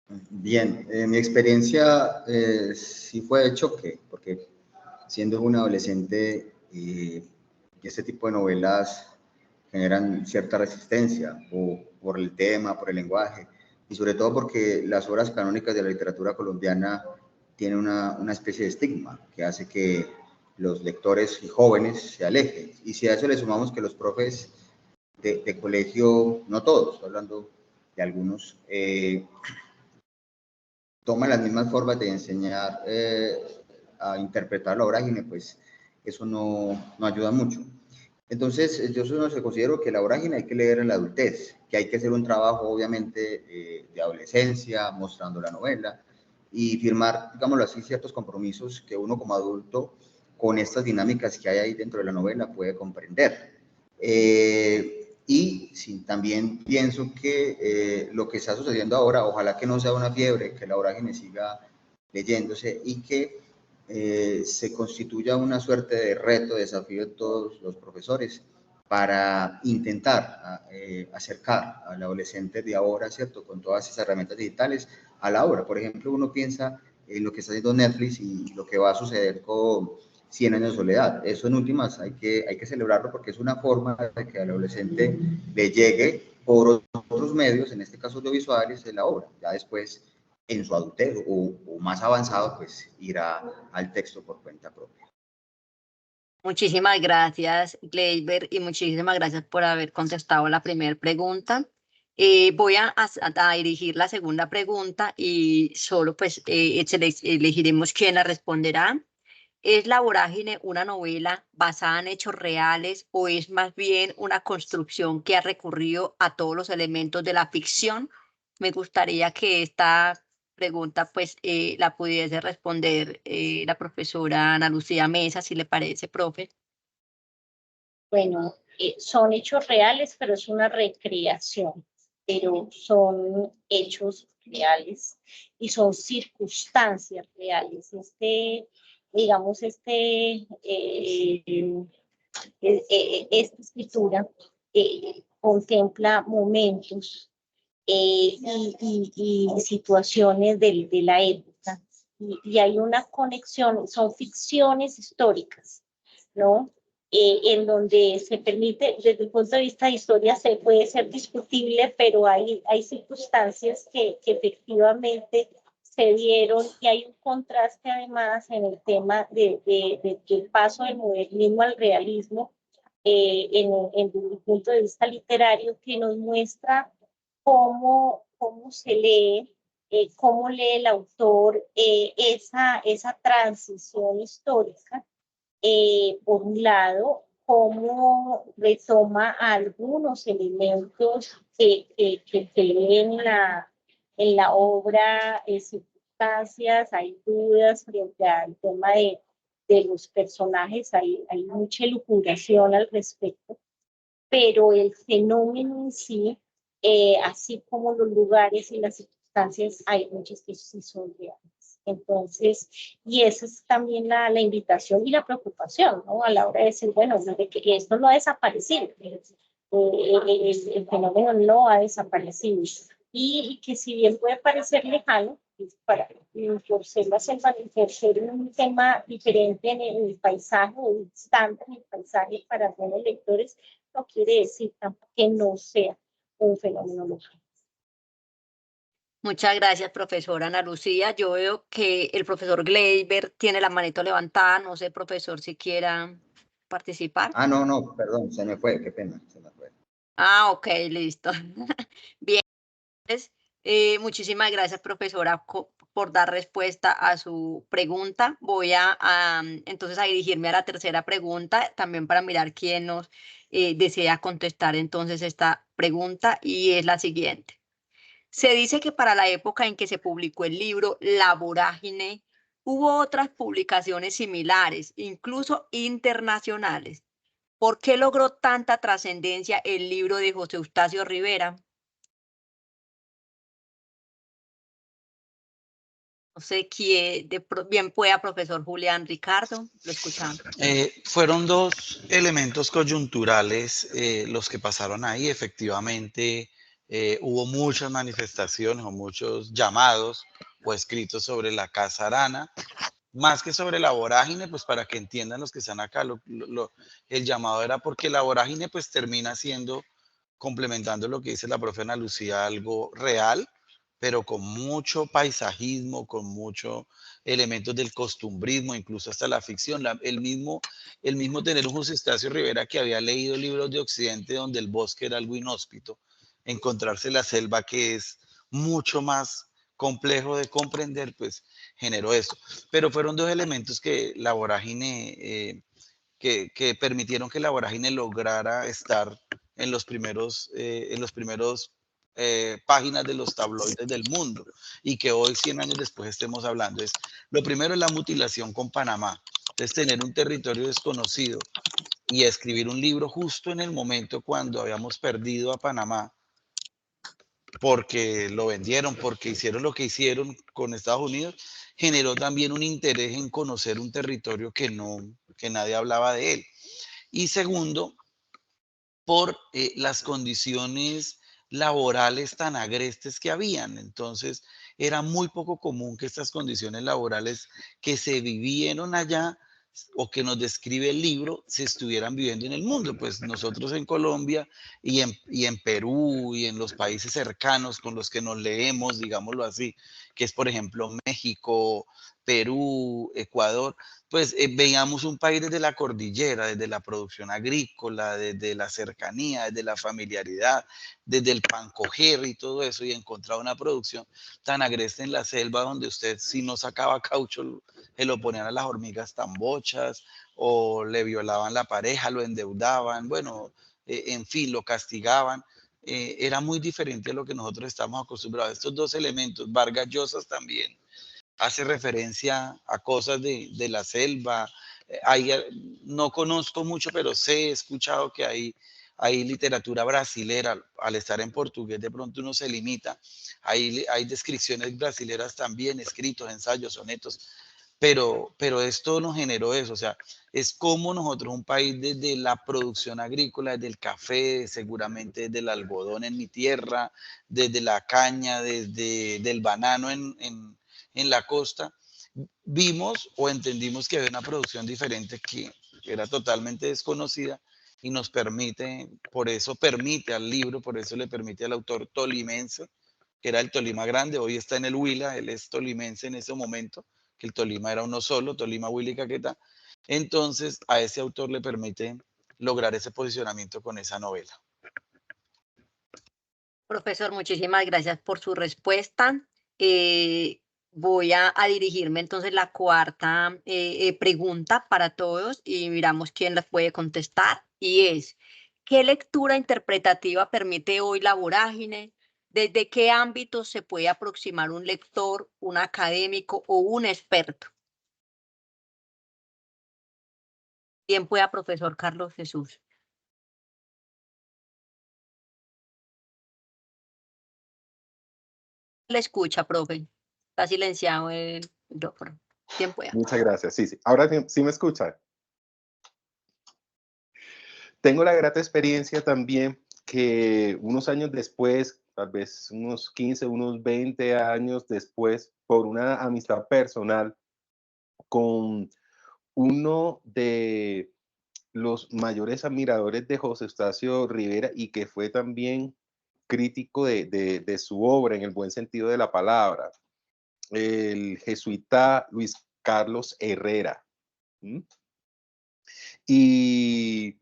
Bien, mi experiencia sí fue de choque, porque siendo un adolescente, este tipo de novelas generan cierta resistencia o por el tema, por el lenguaje, y sobre todo porque las obras canónicas de la literatura colombiana tienen una especie de estigma que hace que los lectores y jóvenes se alejen. Y si a eso le sumamos que los profes de colegio, no todos, estoy hablando de algunos, toman las mismas formas de enseñar a interpretar la vorágine, pues eso no ayuda mucho. Entonces, yo no se considero que la vorágine hay que leer en la adultez, que hay que hacer un trabajo, obviamente, de adolescencia, mostrando la novela y firmar, digámoslo así, ciertos compromisos que uno como adulto, con estas dinámicas que hay ahí dentro de la novela, puede comprender. Y sí, también pienso que lo que está sucediendo ahora, ojalá que no sea una fiebre, que la vorágine siga leyéndose y que se constituya una suerte de reto, desafío de todos los profesores para intentar acercar al adolescente de ahora, ¿cierto? Con todas esas herramientas digitales a la obra. Por ejemplo, uno piensa en lo que está haciendo Netflix y lo que va a suceder con 100 años de soledad. Eso en últimas hay que celebrarlo porque es una forma de que al adolescente le llegue por otros medios, en este caso audiovisuales, de la obra. Ya después, en su adultez o más avanzado, pues irá al texto por cuenta propia. Muchísimas gracias, Gleyber, y muchísimas gracias por haber contestado la primera pregunta. Voy a dirigir la segunda pregunta y solo pues elegiremos quién la responderá. ¿Es La Vorágine una novela basada en hechos reales o es más bien una construcción que ha recurrido a todos los elementos de la ficción? Me gustaría que esta pregunta pues la pudiese responder la profesora Ana Lucía Mesa, si le parece, profe. Bueno, son hechos reales, pero es una recreación, pero son hechos reales y son circunstancias reales. Digamos, esta escritura contempla momentos y situaciones de la época. Y hay una conexión, son ficciones históricas, ¿no? En donde se permite, desde el punto de vista de historia, se puede ser discutible, pero hay circunstancias que efectivamente se dieron y hay un contraste además en el tema del paso del modernismo al realismo desde el punto de vista literario que nos muestra cómo se lee, cómo lee el autor esa transición histórica. Por un lado, cómo retoma algunos elementos que leen en la obra, circunstancias, hay dudas frente al tema de los personajes, hay mucha elucubración al respecto, pero el fenómeno en sí, así como los lugares y las circunstancias, hay muchas que sí son reales. Entonces, y esa es también la invitación y la preocupación, ¿no? A la hora de decir, bueno, de que esto no ha desaparecido, el fenómeno no ha desaparecido. Y que si bien puede parecer lejano, por ser la selva, por ser un tema diferente en el paisaje, o distante en el paisaje para algunos lectores, no quiere decir tampoco que no sea un fenómeno local. Muchas gracias, profesora Ana Lucía. Yo veo que el profesor Gleiber tiene la manito levantada. No sé, profesor, si quiera participar. Ah, no, perdón, se me fue, qué pena, se me fue. Ah, ok, listo. Bien, pues, muchísimas gracias, profesora, por dar respuesta a su pregunta. Voy entonces a dirigirme a la tercera pregunta, también para mirar quién nos desea contestar entonces esta pregunta, y es la siguiente. Se dice que para la época en que se publicó el libro La Vorágine, hubo otras publicaciones similares, incluso internacionales. ¿Por qué logró tanta trascendencia el libro de José Eustacio Rivera? No sé quién, bien pueda, profesor Julián Ricardo, lo escuchamos. Fueron dos elementos coyunturales los que pasaron ahí. Efectivamente, hubo muchas manifestaciones o muchos llamados o escritos sobre la Casa Arana, más que sobre la vorágine, pues para que entiendan los que están acá, el llamado era porque la vorágine pues termina siendo, complementando lo que dice la profe Ana Lucía, algo real, pero con mucho paisajismo, con muchos elementos del costumbrismo, incluso hasta la ficción. El mismo tener un José Eustacio Rivera que había leído libros de Occidente donde el bosque era algo inhóspito, encontrarse la selva que es mucho más complejo de comprender, pues generó eso. Pero fueron dos elementos que la vorágine, que permitieron que la vorágine lograra estar en los primeros páginas de los tabloides del mundo y que hoy, 100 años después, estemos hablando. Lo primero es la mutilación con Panamá. Es tener un territorio desconocido y escribir un libro justo en el momento cuando habíamos perdido a Panamá, porque lo vendieron, porque hicieron lo que hicieron con Estados Unidos, generó también un interés en conocer un territorio que nadie hablaba de él. Y segundo, por las condiciones laborales tan agrestes que habían. Entonces, era muy poco común que estas condiciones laborales que se vivieron allá o que nos describe el libro se estuvieran viviendo en el mundo. Pues nosotros en Colombia y en Perú y en los países cercanos con los que nos leemos, digámoslo así, que es por ejemplo México, Perú, Ecuador, pues veíamos un país desde la cordillera, desde la producción agrícola, desde la cercanía, desde la familiaridad, desde el pan coger y todo eso, y encontrar una producción tan agreste en la selva donde usted si no sacaba caucho, se lo ponían a las hormigas tambochas, o le violaban la pareja, lo endeudaban, bueno, en fin, lo castigaban. Era muy diferente a lo que nosotros estamos acostumbrados. Estos dos elementos, Vargas Llosa también hace referencia a cosas de la selva. No conozco mucho, pero he escuchado que hay literatura brasilera. Al estar en portugués, de pronto uno se limita. Hay descripciones brasileras también, escritos, ensayos, sonetos. Pero esto nos generó eso, o sea, es como nosotros, un país desde la producción agrícola, desde el café, seguramente desde el algodón en mi tierra, desde la caña, desde el banano en la costa, vimos o entendimos que había una producción diferente que era totalmente desconocida y nos permite, por eso permite al libro, por eso le permite al autor tolimense, que era el Tolima Grande, hoy está en el Huila, él es tolimense en ese momento, que el Tolima era uno solo, Tolima, Huila y Caquetá. Entonces, a ese autor le permite lograr ese posicionamiento con esa novela. Profesor, muchísimas gracias por su respuesta. Voy a dirigirme entonces la cuarta pregunta para todos y miramos quién las puede contestar. Y es, ¿qué lectura interpretativa permite hoy la vorágine? ¿Desde qué ámbitos se puede aproximar un lector, un académico o un experto? Bien pueda, profesor Carlos Jesús. Le escucha, profe. Está silenciado el micrófono. Quien pueda. Muchas gracias. Sí, sí. Ahora sí me escuchan. Tengo la grata experiencia también que unos años después, tal vez unos 15, unos 20 años después, por una amistad personal con uno de los mayores admiradores de José Eustacio Rivera y que fue también crítico de su obra en el buen sentido de la palabra, el jesuita Luis Carlos Herrera. ¿Mm? Y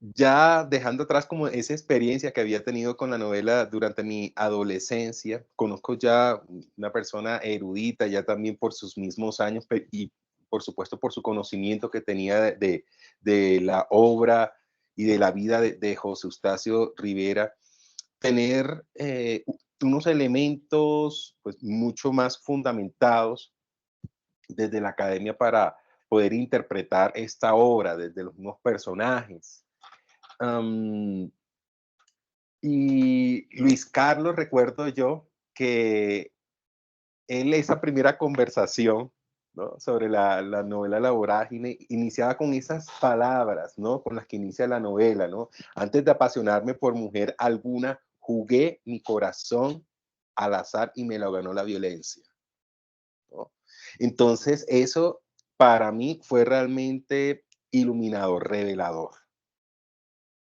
ya dejando atrás como esa experiencia que había tenido con la novela durante mi adolescencia, conozco ya una persona erudita, ya también por sus mismos años y por supuesto por su conocimiento que tenía de la obra y de la vida de José Eustacio Rivera, tener unos elementos pues, mucho más fundamentados desde la academia para poder interpretar esta obra, desde los mismos personajes. Y Luis Carlos, recuerdo yo que él, esa primera conversación, ¿no?, sobre la novela La Vorágine, iniciaba con esas palabras, ¿no?, con las que inicia la novela, ¿no? Antes de apasionarme por mujer alguna, jugué mi corazón al azar y me lo ganó la violencia, ¿no? Entonces, eso para mí fue realmente iluminador, revelador.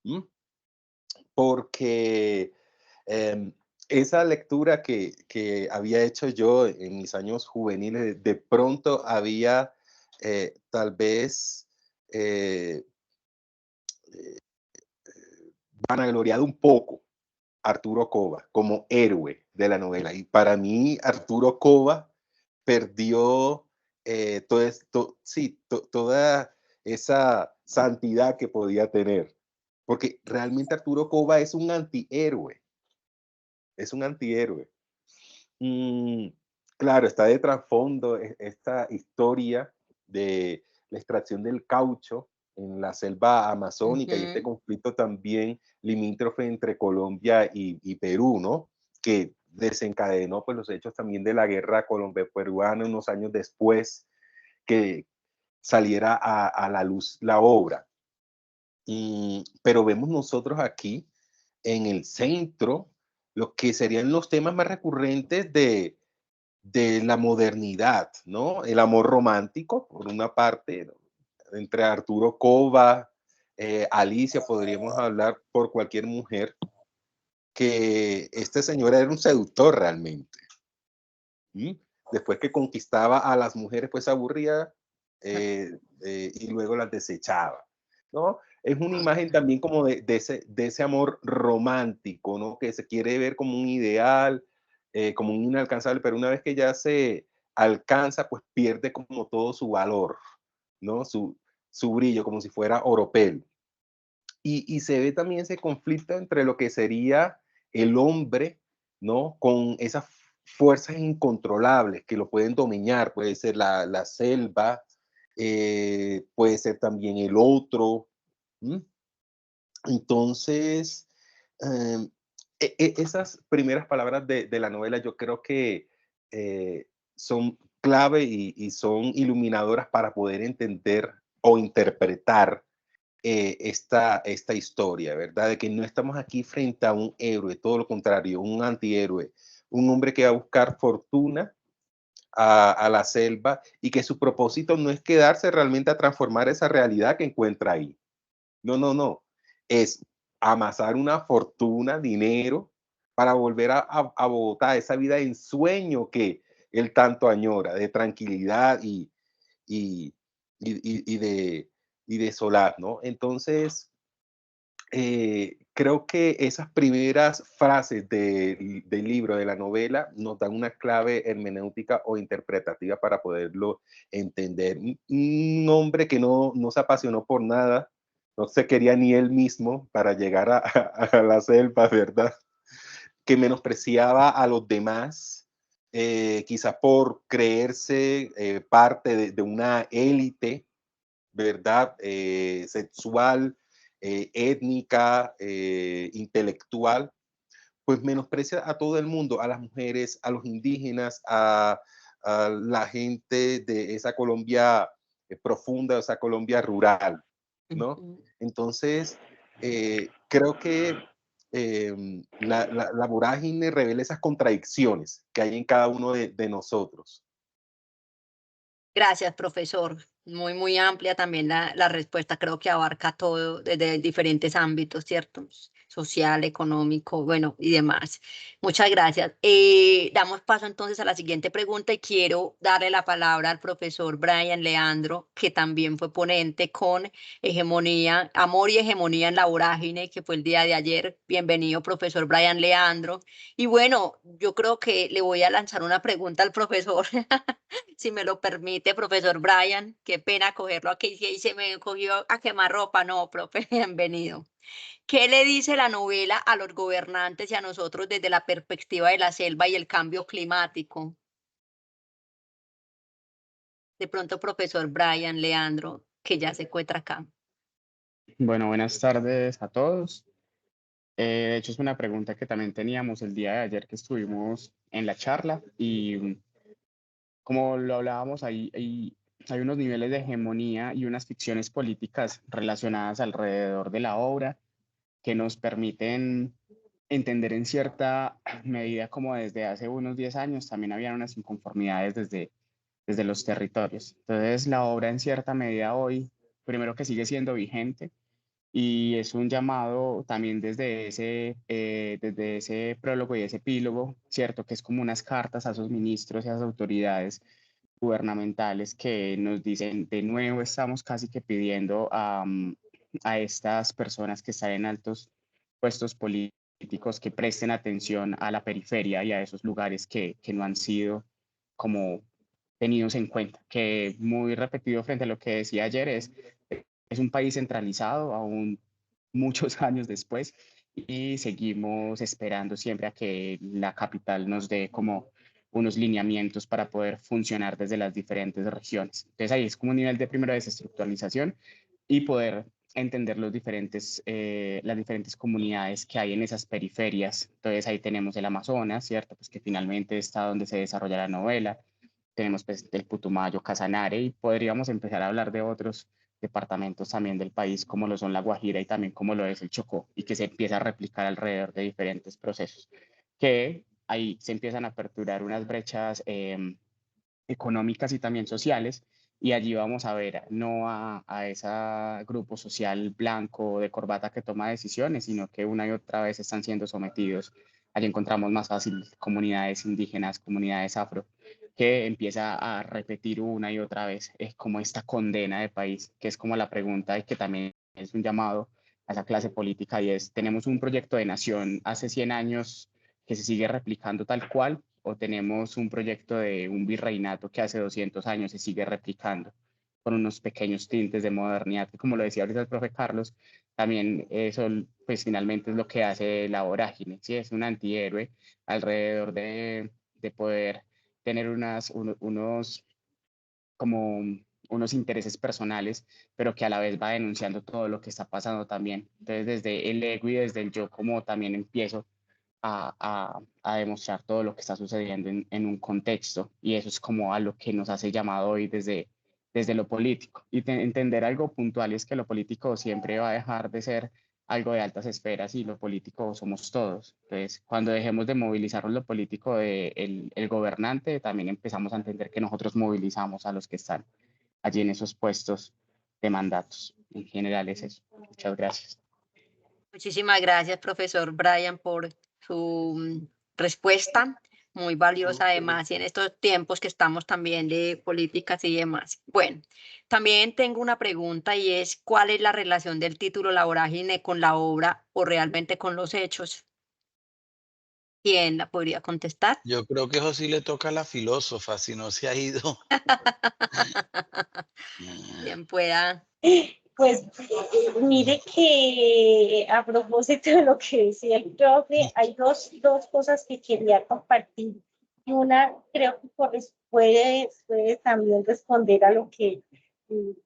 ¿Mm? Porque esa lectura que había hecho yo en mis años juveniles, de pronto había tal vez eh, vanagloriado un poco a Arturo Cova como héroe de la novela. Y para mí, Arturo Cova perdió toda esa santidad que podía tener. Porque realmente Arturo Cova es un antihéroe. Es un antihéroe. Claro, está de trasfondo esta historia de la extracción del caucho en la selva amazónica y este conflicto también limítrofe entre Colombia y Perú, ¿no? Que desencadenó pues, los hechos también de la guerra colombo-peruana unos años después que saliera a la luz la obra. Pero vemos nosotros aquí en el centro lo que serían los temas más recurrentes de la modernidad, ¿no? El amor romántico, por una parte, ¿no?, entre Arturo Cova, Alicia, podríamos hablar por cualquier mujer, que este señor era un seductor realmente. ¿Sí? Después que conquistaba a las mujeres, pues aburría y luego las desechaba, ¿no? Es una imagen también como de ese amor romántico, ¿no? Que se quiere ver como un ideal, como un inalcanzable, pero una vez que ya se alcanza, pues pierde como todo su valor, ¿no? Su brillo, como si fuera oropel. Y se ve también ese conflicto entre lo que sería el hombre, ¿no?, con esas fuerzas incontrolables que lo pueden dominar, puede ser la selva, puede ser también el otro. ¿M? Entonces, esas primeras palabras de la novela yo creo que son clave y son iluminadoras para poder entender o interpretar esta historia, ¿verdad? De que no estamos aquí frente a un héroe, todo lo contrario, un antihéroe, un hombre que va a buscar fortuna a la selva y que su propósito no es quedarse realmente a transformar esa realidad que encuentra ahí. No, no, no. Es amasar una fortuna, dinero, para volver a Bogotá, esa vida de ensueño que él tanto añora, de tranquilidad y, y de solar, ¿no? Entonces, creo que esas primeras frases del libro, de la novela, nos dan una clave hermenéutica o interpretativa para poderlo entender. Un hombre que no se apasionó por nada, no se quería ni él mismo para llegar a la selva, ¿verdad? Que menospreciaba a los demás, quizás por creerse parte de una élite, ¿verdad? Sexual, étnica, intelectual, pues menosprecia a todo el mundo, a las mujeres, a los indígenas, a la gente de esa Colombia profunda, esa Colombia rural, ¿no? Entonces, creo que la vorágine revela esas contradicciones que hay en cada uno de nosotros. Gracias, profesor. Muy, muy amplia también la respuesta. Creo que abarca todo desde diferentes ámbitos, ¿cierto? Social, económico, bueno, y demás. Muchas gracias. Damos paso entonces a la siguiente pregunta y quiero darle la palabra al profesor Brian Leandro, que también fue ponente con Hegemonía, Amor y Hegemonía en la Vorágine, que fue el día de ayer. Bienvenido, profesor Brian Leandro. Y bueno, yo creo que le voy a lanzar una pregunta al profesor. Si me lo permite, profesor Brian, qué pena cogerlo aquí, y se me cogió a quemarropa, no, profe, bienvenido. ¿Qué le dice la novela a los gobernantes y a nosotros desde la perspectiva de la selva y el cambio climático? De pronto, profesor Brian Leandro, que ya se encuentra acá. Bueno, buenas tardes a todos. De hecho, es una pregunta que también teníamos el día de ayer que estuvimos en la charla y como lo hablábamos, hay unos niveles de hegemonía y unas ficciones políticas relacionadas alrededor de la obra que nos permiten entender en cierta medida como desde hace unos 10 años también habían unas inconformidades desde los territorios. Entonces, la obra en cierta medida hoy, primero que sigue siendo vigente, y es un llamado también desde ese prólogo y ese epílogo, ¿cierto? Que es como unas cartas a esos ministros y a esas autoridades gubernamentales que nos dicen, de nuevo estamos casi que pidiendo a estas personas que están en altos puestos políticos que presten atención a la periferia y a esos lugares que no han sido como tenidos en cuenta, que muy repetido frente a lo que decía ayer es un país centralizado aún muchos años después y seguimos esperando siempre a que la capital nos dé como unos lineamientos para poder funcionar desde las diferentes regiones. Entonces ahí es como un nivel de primero desestructuralización y poder entender las diferentes comunidades que hay en esas periferias. Entonces ahí tenemos el Amazonas, ¿cierto? Pues que finalmente está donde se desarrolla la novela. Tenemos pues el Putumayo, Casanare y podríamos empezar a hablar de otros departamentos también del país, como lo son la Guajira y también como lo es el Chocó, y que se empieza a replicar alrededor de diferentes procesos, que ahí se empiezan a aperturar unas brechas económicas y también sociales, y allí vamos a ver no a ese grupo social blanco de corbata que toma decisiones, sino que una y otra vez están siendo sometidos. Allí encontramos más fácil comunidades indígenas, comunidades afro, que empieza a repetir una y otra vez como esta condena de país, que es como la pregunta y que también es un llamado a esa clase política, y es, ¿tenemos un proyecto de nación hace 100 años que se sigue replicando tal cual, o tenemos un proyecto de un virreinato que hace 200 años se sigue replicando con unos pequeños tintes de modernidad, que como lo decía ahorita el profe Carlos, también eso pues finalmente es lo que hace la vorágine, ¿sí? Es un antihéroe alrededor de poder tener como unos intereses personales, pero que a la vez va denunciando todo lo que está pasando también. Entonces, desde el ego y desde el yo, como también empiezo a demostrar todo lo que está sucediendo en un contexto, y eso es como a lo que nos hace llamado hoy desde lo político. Y entender algo puntual es que lo político siempre va a dejar de ser algo de altas esferas y lo político somos todos. Entonces, cuando dejemos de movilizar lo político el gobernante, también empezamos a entender que nosotros movilizamos a los que están allí en esos puestos de mandatos. En general es eso. Muchas gracias. Muchísimas gracias, profesor Brian, por su respuesta, muy valiosa además, y en estos tiempos que estamos también de políticas y demás. Bueno, también tengo una pregunta y es, ¿cuál es la relación del título La Vorágine con la obra o realmente con los hechos? ¿Quién la podría contestar? Yo creo que eso sí le toca a la filósofa, si no se ha ido. Bien pueda. Pues mire que a propósito de lo que decía el profe, hay dos cosas que quería compartir. Y una creo que puede también responder a lo que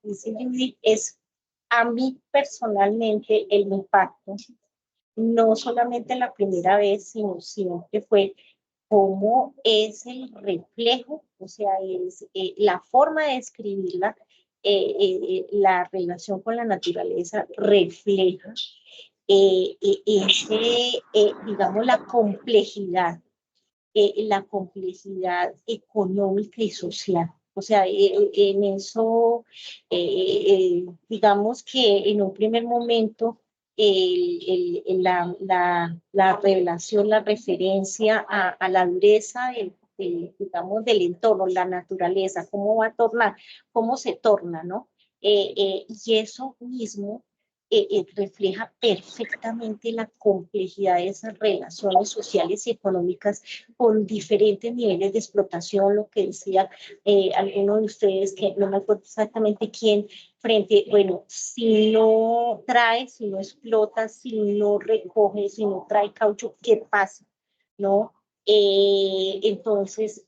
dice Judy, es a mí personalmente el impacto, no solamente la primera vez, sino que fue cómo es el reflejo, o sea, es la forma de escribirla, la relación con la naturaleza refleja digamos, la complejidad económica y social. O sea, en eso, digamos que en un primer momento, la revelación, la referencia a la dureza digamos, del entorno, la naturaleza, cómo va a tornar, cómo se torna, ¿no? Y eso mismo refleja perfectamente la complejidad de esas relaciones sociales y económicas con diferentes niveles de explotación, lo que decía alguno de ustedes, que no me acuerdo exactamente quién, bueno, si no trae, si no explota, si no recoge, si no trae caucho, ¿qué pasa? ¿No? Entonces,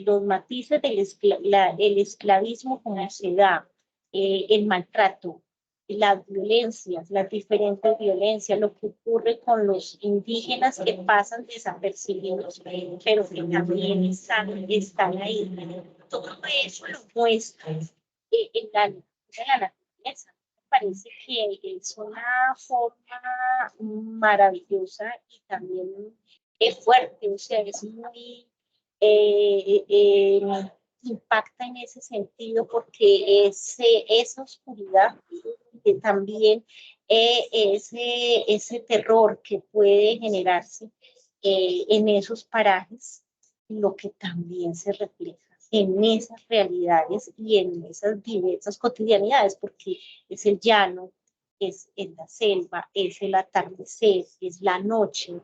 los matices el esclavismo como se da, el maltrato, las violencias, las diferentes violencias, lo que ocurre con los indígenas que pasan desapercibidos, pero que también están ahí. Todo eso lo muestra en la naturaleza. Me parece que es una forma maravillosa y también es fuerte, o sea, es muy... impacta en ese sentido porque esa oscuridad que también ese terror que puede generarse en esos parajes, lo que también se refleja en esas realidades y en esas diversas cotidianidades, porque es el llano, es la selva, es el atardecer, es la noche,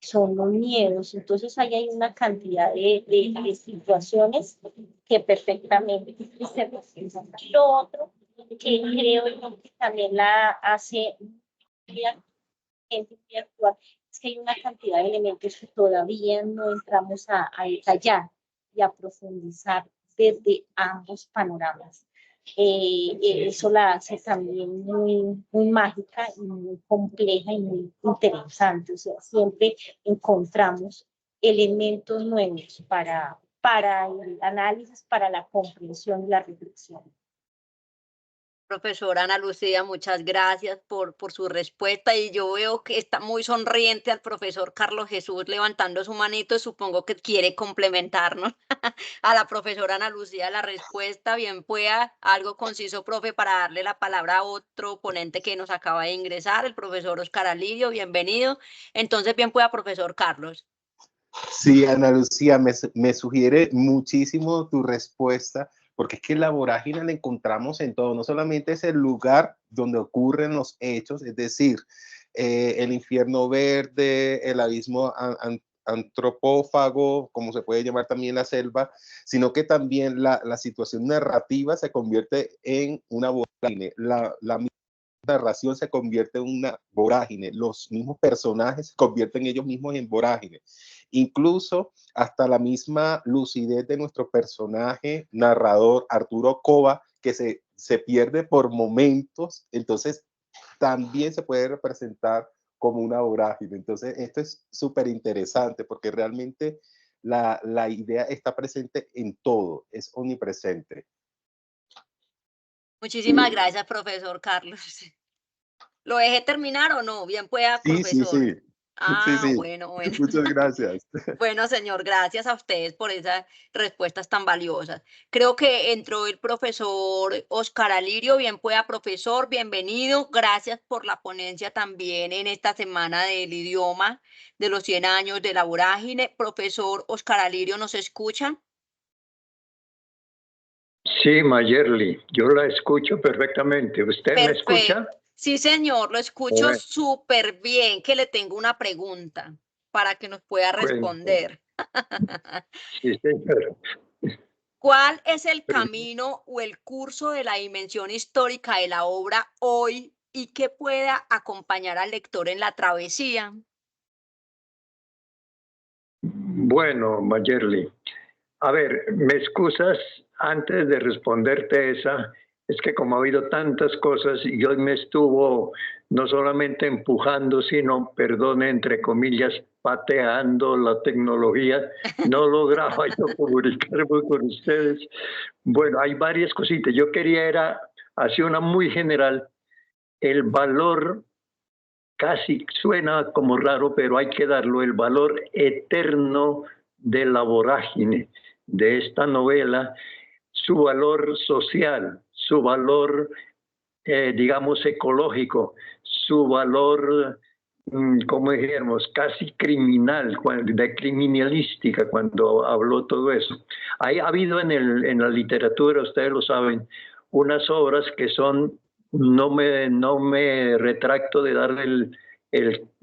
son los miedos. Entonces ahí hay una cantidad de situaciones que perfectamente se representan. Lo otro que creo yo que también la hace gente muy actual es que hay una cantidad de elementos que todavía no entramos a detallar y a profundizar desde ambos panoramas. Eso la hace también muy mágica y muy compleja y muy interesante. O sea, siempre encontramos elementos nuevos para el análisis, para la comprensión y la reflexión. Profesora Ana Lucía, muchas gracias por su respuesta y yo veo que está muy sonriente al profesor Carlos Jesús levantando su manito, supongo que quiere complementarnos a la profesora Ana Lucía la respuesta, bien pueda, algo conciso, profe, para darle la palabra a otro ponente que nos acaba de ingresar, el profesor Oscar Alirio, bienvenido. Entonces, bien pueda, profesor Carlos. Sí, Ana Lucía, me sugiere muchísimo tu respuesta, porque es que la vorágine la encontramos en todo, no solamente es el lugar donde ocurren los hechos, es decir, el infierno verde, el abismo antropófago, como se puede llamar también la selva, sino que también la situación narrativa se convierte en una vorágine, la narración se convierte en una vorágine, los mismos personajes se convierten ellos mismos en vorágine, incluso hasta la misma lucidez de nuestro personaje narrador Arturo Cova, que se pierde por momentos, entonces también se puede representar como una vorágine. Entonces esto es súper interesante porque realmente la idea está presente en todo, es omnipresente. Muchísimas gracias, profesor Carlos. ¿Lo dejé terminar o no? Bien pueda, profesor. Sí. Sí. Bueno. Muchas gracias. Bueno, señor, gracias a ustedes por esas respuestas tan valiosas. Creo que entró el profesor Oscar Alirio. Bien pueda, profesor, bienvenido. Gracias por la ponencia también en esta semana del idioma de los 100 años de la vorágine. Profesor Oscar Alirio, ¿nos escucha? Sí, Mayerly, yo la escucho perfectamente. ¿Usted me escucha? Sí, señor, lo escucho súper bien, que le tengo una pregunta para que nos pueda responder. Sí, señor. ¿Cuál es el camino o el curso de la dimensión histórica de la obra hoy y que pueda acompañar al lector en la travesía? Bueno, Mayerly, a ver, me excusas antes de responderte esa, es que como ha habido tantas cosas y hoy me estuvo no solamente empujando, sino, perdone, entre comillas, pateando la tecnología, no lograba yo comunicarme con ustedes. Bueno, hay varias cositas. Yo quería era, así una muy general, el valor, casi suena como raro, pero hay que darlo, el valor eterno de la vorágine de esta novela, su valor social, su valor, digamos, ecológico, su valor, como dijéramos, casi criminal, de criminalística, cuando habló todo eso. Ha habido en la literatura, ustedes lo saben, unas obras que son, no me retracto de dar el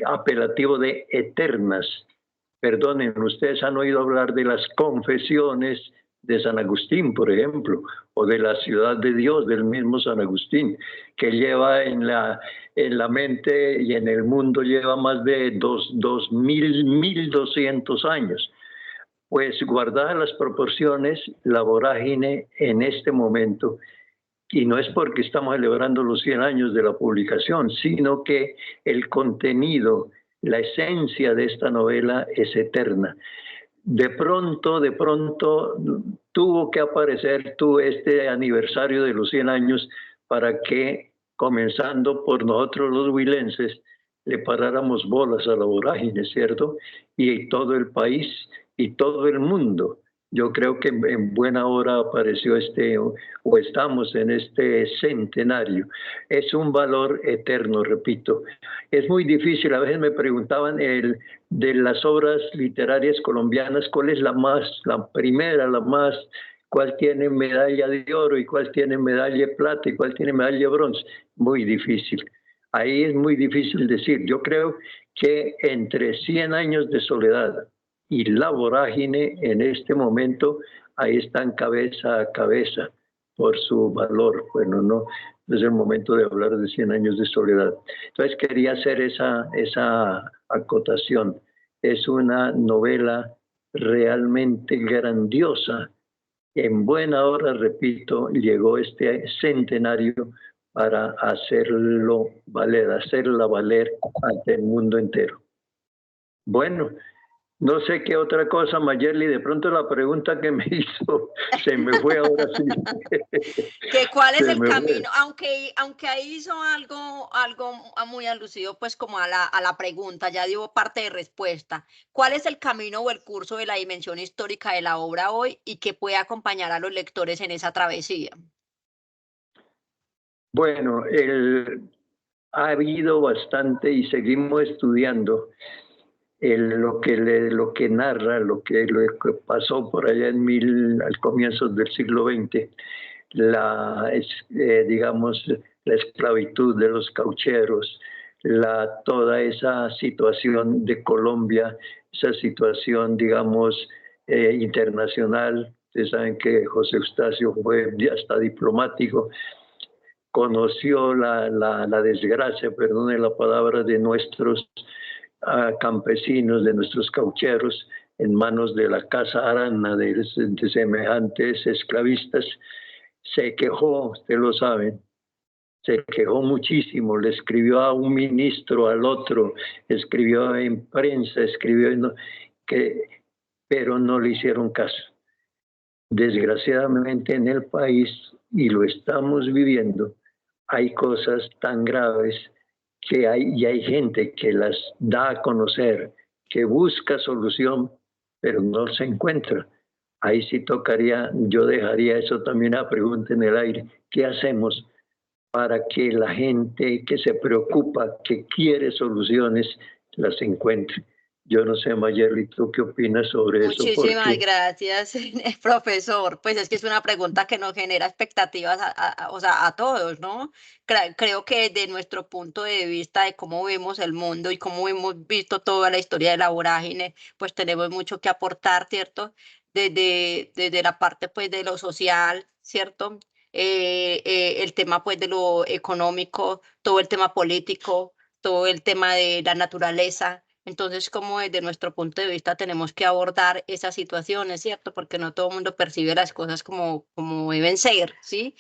apelativo de eternas. Perdonen, ustedes han oído hablar de las confesiones de San Agustín, por ejemplo, o de la ciudad de Dios del mismo San Agustín, que lleva en la mente y en el mundo lleva más de 1.200 años. Pues guardadas las proporciones, la vorágine en este momento, y no es porque estamos celebrando los 100 años de la publicación, sino que el contenido, la esencia de esta novela es eterna. De pronto tuvo que aparecer este aniversario de los 100 años para que, comenzando por nosotros los huilenses, le paráramos bolas a la vorágine, ¿cierto? Y todo el país y todo el mundo. Yo creo que en buena hora apareció o estamos en este centenario. Es un valor eterno, repito. Es muy difícil, a veces me preguntaban de las obras literarias colombianas, ¿cuál es la primera, cuál tiene medalla de oro y cuál tiene medalla de plata y cuál tiene medalla de bronce? Muy difícil. Ahí es muy difícil decir. Yo creo que entre 100 años de soledad y la vorágine en este momento, ahí están cabeza a cabeza por su valor. Bueno, no es el momento de hablar de 100 años de soledad. Entonces quería hacer esa acotación. Es una novela realmente grandiosa. En buena hora, repito, llegó este centenario para hacerla valer ante el mundo entero. Bueno, no sé qué otra cosa, Mayerly, de pronto la pregunta que me hizo se me fue ahora sí. ¿Cuál es el camino? Aunque ahí hizo algo muy alusivo pues como a la pregunta, ya dio parte de respuesta. ¿Cuál es el camino o el curso de la dimensión histórica de la obra hoy y que puede acompañar a los lectores en esa travesía? Bueno, ha habido bastante y seguimos estudiando lo que narra, lo que pasó por allá al comienzo del siglo XX, digamos, la esclavitud de los caucheros, toda esa situación de Colombia, esa situación, digamos, internacional. Ustedes saben que José Eustacio fue hasta diplomático, conoció la desgracia, perdone la palabra, de nuestros campesinos, de nuestros caucheros, en manos de la Casa Arana, de semejantes esclavistas. Se quejó, ustedes lo saben, se quejó muchísimo, le escribió a un ministro, al otro, escribió en prensa, pero no le hicieron caso. Desgraciadamente en el país, y lo estamos viviendo, hay cosas tan graves que hay gente que las da a conocer, que busca solución, pero no se encuentra. Ahí sí tocaría, yo dejaría eso también a pregunta en el aire. ¿Qué hacemos para que la gente que se preocupa, que quiere soluciones, las encuentre? Yo no sé, Mayerly, ¿tú qué opinas sobre eso? Muchísimas gracias, profesor. Pues es que es una pregunta que nos genera expectativas o sea, a todos, ¿no? Creo que desde nuestro punto de vista de cómo vemos el mundo y cómo hemos visto toda la historia de la vorágine, pues tenemos mucho que aportar, ¿cierto? Desde la parte pues de lo social, ¿cierto? El tema pues de lo económico, todo el tema político, todo el tema de la naturaleza. Entonces, como desde nuestro punto de vista tenemos que abordar esas situaciones, ¿cierto? Porque no todo el mundo percibe las cosas como deben ser, ¿sí?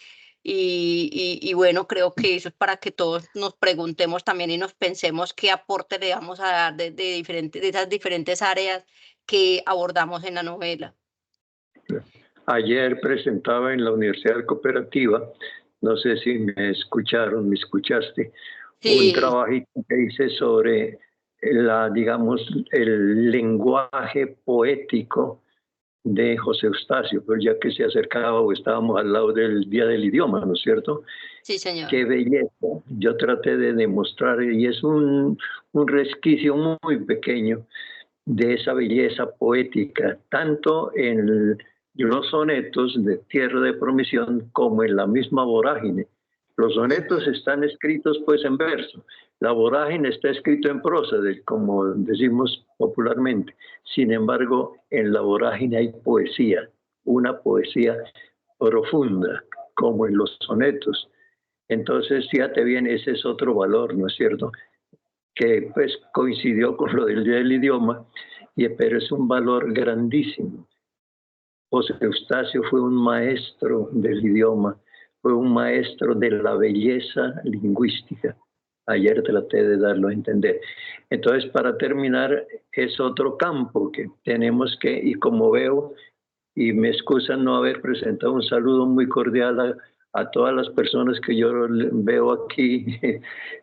y bueno, creo que eso es para que todos nos preguntemos también y nos pensemos qué aporte le vamos a dar de esas diferentes áreas que abordamos en la novela. Ayer presentaba en la Universidad Cooperativa, no sé si me escucharon, me escuchaste, un Sí, trabajito que hice sobre digamos, el lenguaje poético de José Eustacio, pues ya que se acercaba o estábamos al lado del Día del Idioma, ¿no es cierto? sí, señor. Qué belleza. Yo traté de demostrar, y es un resquicio muy pequeño de esa belleza poética, tanto en los sonetos de Tierra de Promisión como en la misma vorágine. Los sonetos están escritos pues en verso, la vorágine está escrito en prosa, como decimos popularmente. Sin embargo, en la vorágine hay poesía, una poesía profunda, como en los sonetos. Entonces, fíjate bien, ese es otro valor, ¿no es cierto? Que pues coincidió con lo del Día del Idioma, pero es un valor grandísimo. José Eustacio fue un maestro del idioma, fue un maestro de la belleza lingüística. Ayer traté de darlo a entender. Entonces, para terminar, es otro campo que tenemos que, y como veo, y me excusan no haber presentado un saludo muy cordial a todas las personas que yo veo aquí,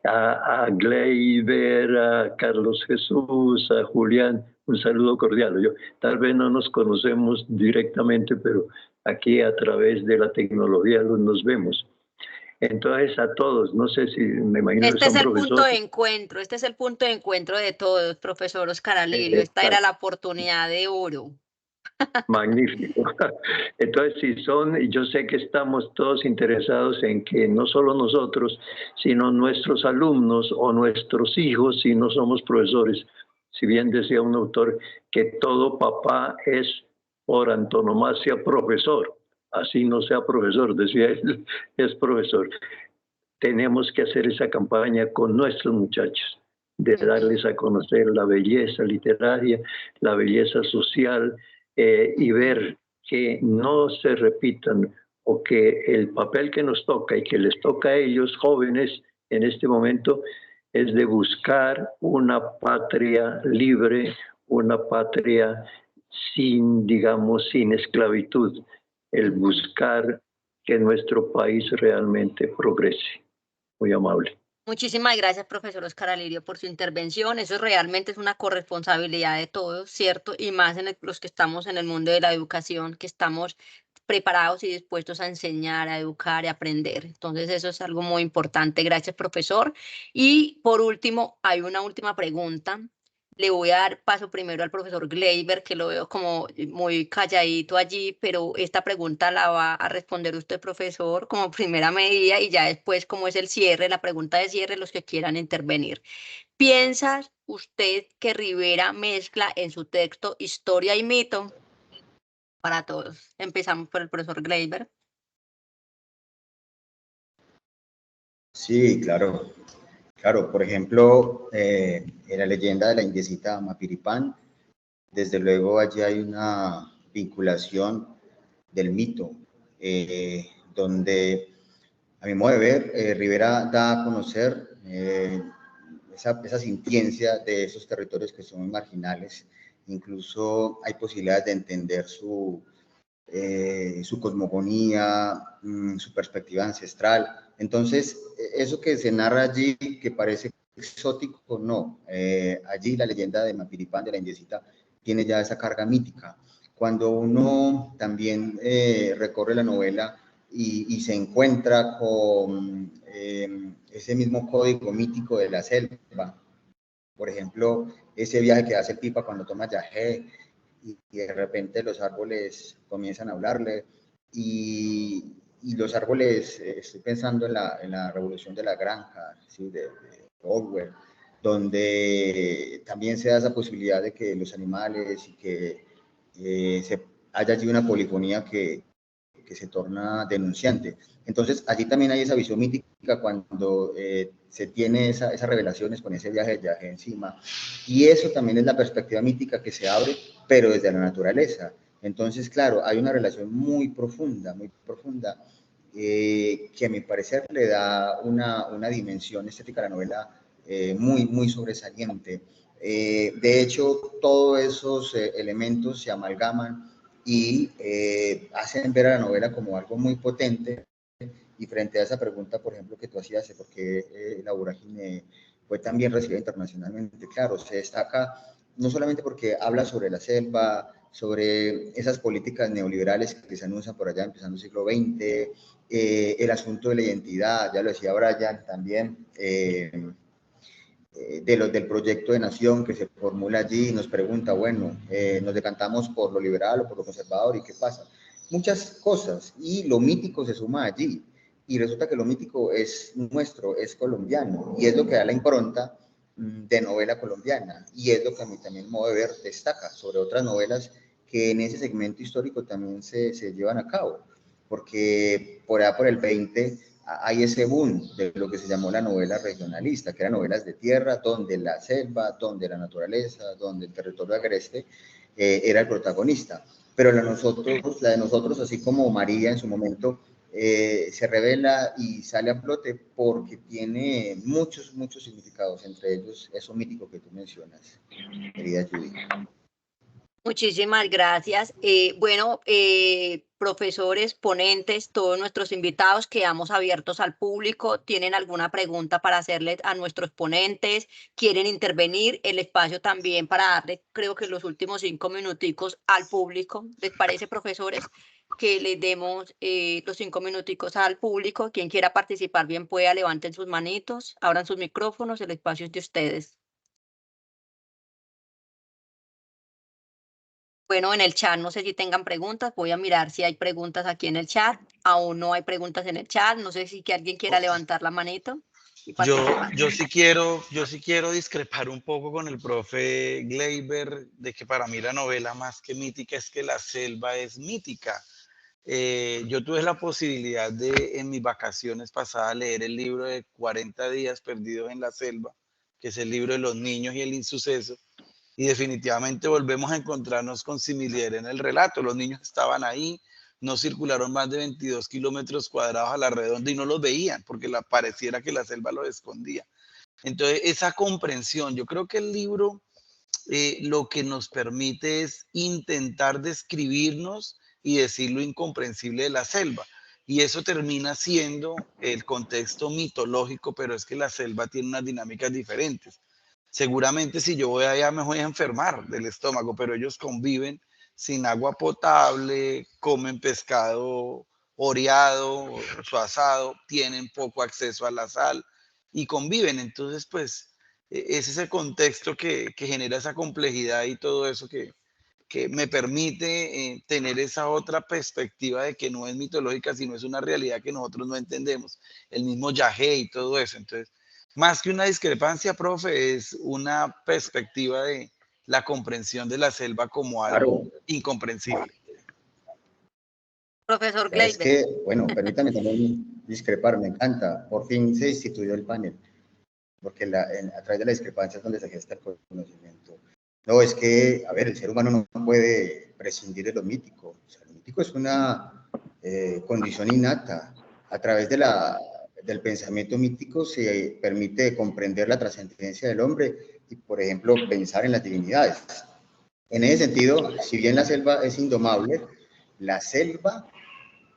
a Gleyber, a Carlos Jesús, a Julián, un saludo cordial. Tal vez no nos conocemos directamente, pero aquí a través de la tecnología nos vemos. Entonces a todos, no sé si me imagino que Este es son el punto profesores. de encuentro, este es el punto de encuentro de todos, profesor Oscar Alirio. Esta era la oportunidad de oro. Magnífico. Entonces, si son, yo sé que estamos todos interesados en que no solo nosotros, sino nuestros alumnos o nuestros hijos, si no somos profesores, si bien decía un autor que todo papá es por antonomasia profesor, así no sea profesor, decía él, es profesor. Tenemos que hacer esa campaña con nuestros muchachos, de darles a conocer la belleza literaria, la belleza social, y ver que no se repitan o que el papel que nos toca y que les toca a ellos jóvenes en este momento es de buscar una patria libre, una patria sin, digamos, sin esclavitud, el buscar que nuestro país realmente progrese. Muy amable. Muchísimas gracias, profesor Oscar Alirio, por su intervención. Eso realmente es una corresponsabilidad de todos, ¿cierto? Y más en los que estamos en el mundo de la educación, que estamos preparados y dispuestos a enseñar, a educar y a aprender. Entonces, eso es algo muy importante. Gracias, profesor. Y por último, hay una última pregunta. Le voy a dar paso primero al profesor Gleyber, que lo veo como muy calladito allí, pero esta pregunta la va a responder usted, profesor, como primera medida, y ya después, como es el cierre, la pregunta de cierre, los que quieran intervenir. ¿Piensa usted que Rivera mezcla en su texto historia y mito? Para todos. Empezamos por el profesor Gleyber. Sí, claro. Claro, por ejemplo, en la leyenda de la indiecita Mapiripán, desde luego allí hay una vinculación del mito, donde, a mi modo de ver, Rivera da a conocer esa sintiencia de esos territorios que son marginales. Incluso hay posibilidades de entender su cosmogonía, su perspectiva ancestral. Entonces, eso que se narra allí, que parece exótico, no. Allí la leyenda de Mapiripán, de la indiecita, tiene ya esa carga mítica. Cuando uno también recorre la novela y se encuentra con ese mismo código mítico de la selva, por ejemplo, ese viaje que hace el Pipa cuando toma yagé, y de repente los árboles comienzan a hablarle, y los árboles, estoy pensando en la revolución de la granja, ¿sí? de Orwell, donde también se da esa posibilidad de que los animales y que haya allí una polifonía que se torna denunciante. Entonces, allí también hay esa visión mítica cuando se tiene esas revelaciones con ese viaje encima. Y eso también es la perspectiva mítica que se abre, pero desde la naturaleza. Entonces, claro, hay una relación muy profunda que a mi parecer le da una dimensión estética a la novela muy sobresaliente. De hecho, todos esos elementos se amalgaman y hacen ver a la novela como algo muy potente. Y frente a esa pregunta, por ejemplo, que tú hacías, ¿por qué La Vorágine fue tan bien recibida internacionalmente? Claro, se destaca no solamente porque habla sobre la selva, sobre esas políticas neoliberales que se anuncian por allá empezando el siglo XX, el asunto de la identidad, ya lo decía Brian también, del proyecto de nación que se formula allí, nos pregunta, bueno, nos decantamos por lo liberal o por lo conservador, ¿y qué pasa? Muchas cosas, y lo mítico se suma allí, y resulta que lo mítico es nuestro, es colombiano, y es lo que da la impronta de novela colombiana, y es lo que a mí también, modo de ver, destaca sobre otras novelas que en ese segmento histórico también se llevan a cabo, porque por allá por el 20 hay ese boom de lo que se llamó la novela regionalista, que eran novelas de tierra, donde la selva, donde la naturaleza, donde el territorio agreste era el protagonista. Pero la de nosotros, así como María en su momento, se revela y sale a flote porque tiene muchos significados, entre ellos eso mítico que tú mencionas, querida Judy. Muchísimas gracias. Bueno, profesores, ponentes, todos nuestros invitados, quedamos abiertos al público. ¿Tienen alguna pregunta para hacerle a nuestros ponentes? ¿Quieren intervenir? El espacio también para darle, creo que los últimos 5 minuticos al público. ¿Les parece, profesores, que les demos los 5 minuticos al público? Quien quiera participar bien pueda, levanten sus manitos, abran sus micrófonos, el espacio es de ustedes. Bueno, en el chat no sé si tengan preguntas, voy a mirar si hay preguntas aquí en el chat. Aún no hay preguntas en el chat, no sé si que alguien quiera levantar la manito y participar. Yo sí quiero discrepar un poco con el profe Gleyber de que para mí la novela más que mítica es que la selva es mítica. Yo tuve la posibilidad de en mis vacaciones pasadas leer el libro de 40 días perdidos en la selva, que es el libro de los niños y el insuceso, y definitivamente volvemos a encontrarnos con similitud en el relato. Los niños estaban ahí, no circularon más de 22 kilómetros cuadrados a la redonda y no los veían porque pareciera que la selva los escondía. Entonces, esa comprensión, yo creo que el libro lo que nos permite es intentar describirnos y decir lo incomprensible de la selva. Y eso termina siendo el contexto mitológico, pero es que la selva tiene unas dinámicas diferentes. Seguramente si yo voy allá me voy a enfermar del estómago, pero ellos conviven sin agua potable, comen pescado oreado, su asado, tienen poco acceso a la sal y conviven. Entonces, pues, es ese contexto que genera esa complejidad y todo eso que me permite tener esa otra perspectiva de que no es mitológica, sino es una realidad que nosotros no entendemos. El mismo Yahé y todo eso. Entonces, más que una discrepancia, profe, es una perspectiva de la comprensión de la selva como algo incomprensible. Profesor Ya es Gleyber. que, bueno, permítame también discrepar, me encanta. Por fin se instituyó el panel, porque a través de la discrepancia es donde se gesta el conocimiento. No, es que, a ver, el ser humano no puede prescindir de lo mítico. O sea, lo mítico es una condición innata. A través del pensamiento mítico se permite comprender la trascendencia del hombre y, por ejemplo, pensar en las divinidades. En ese sentido, si bien la selva es indomable, la selva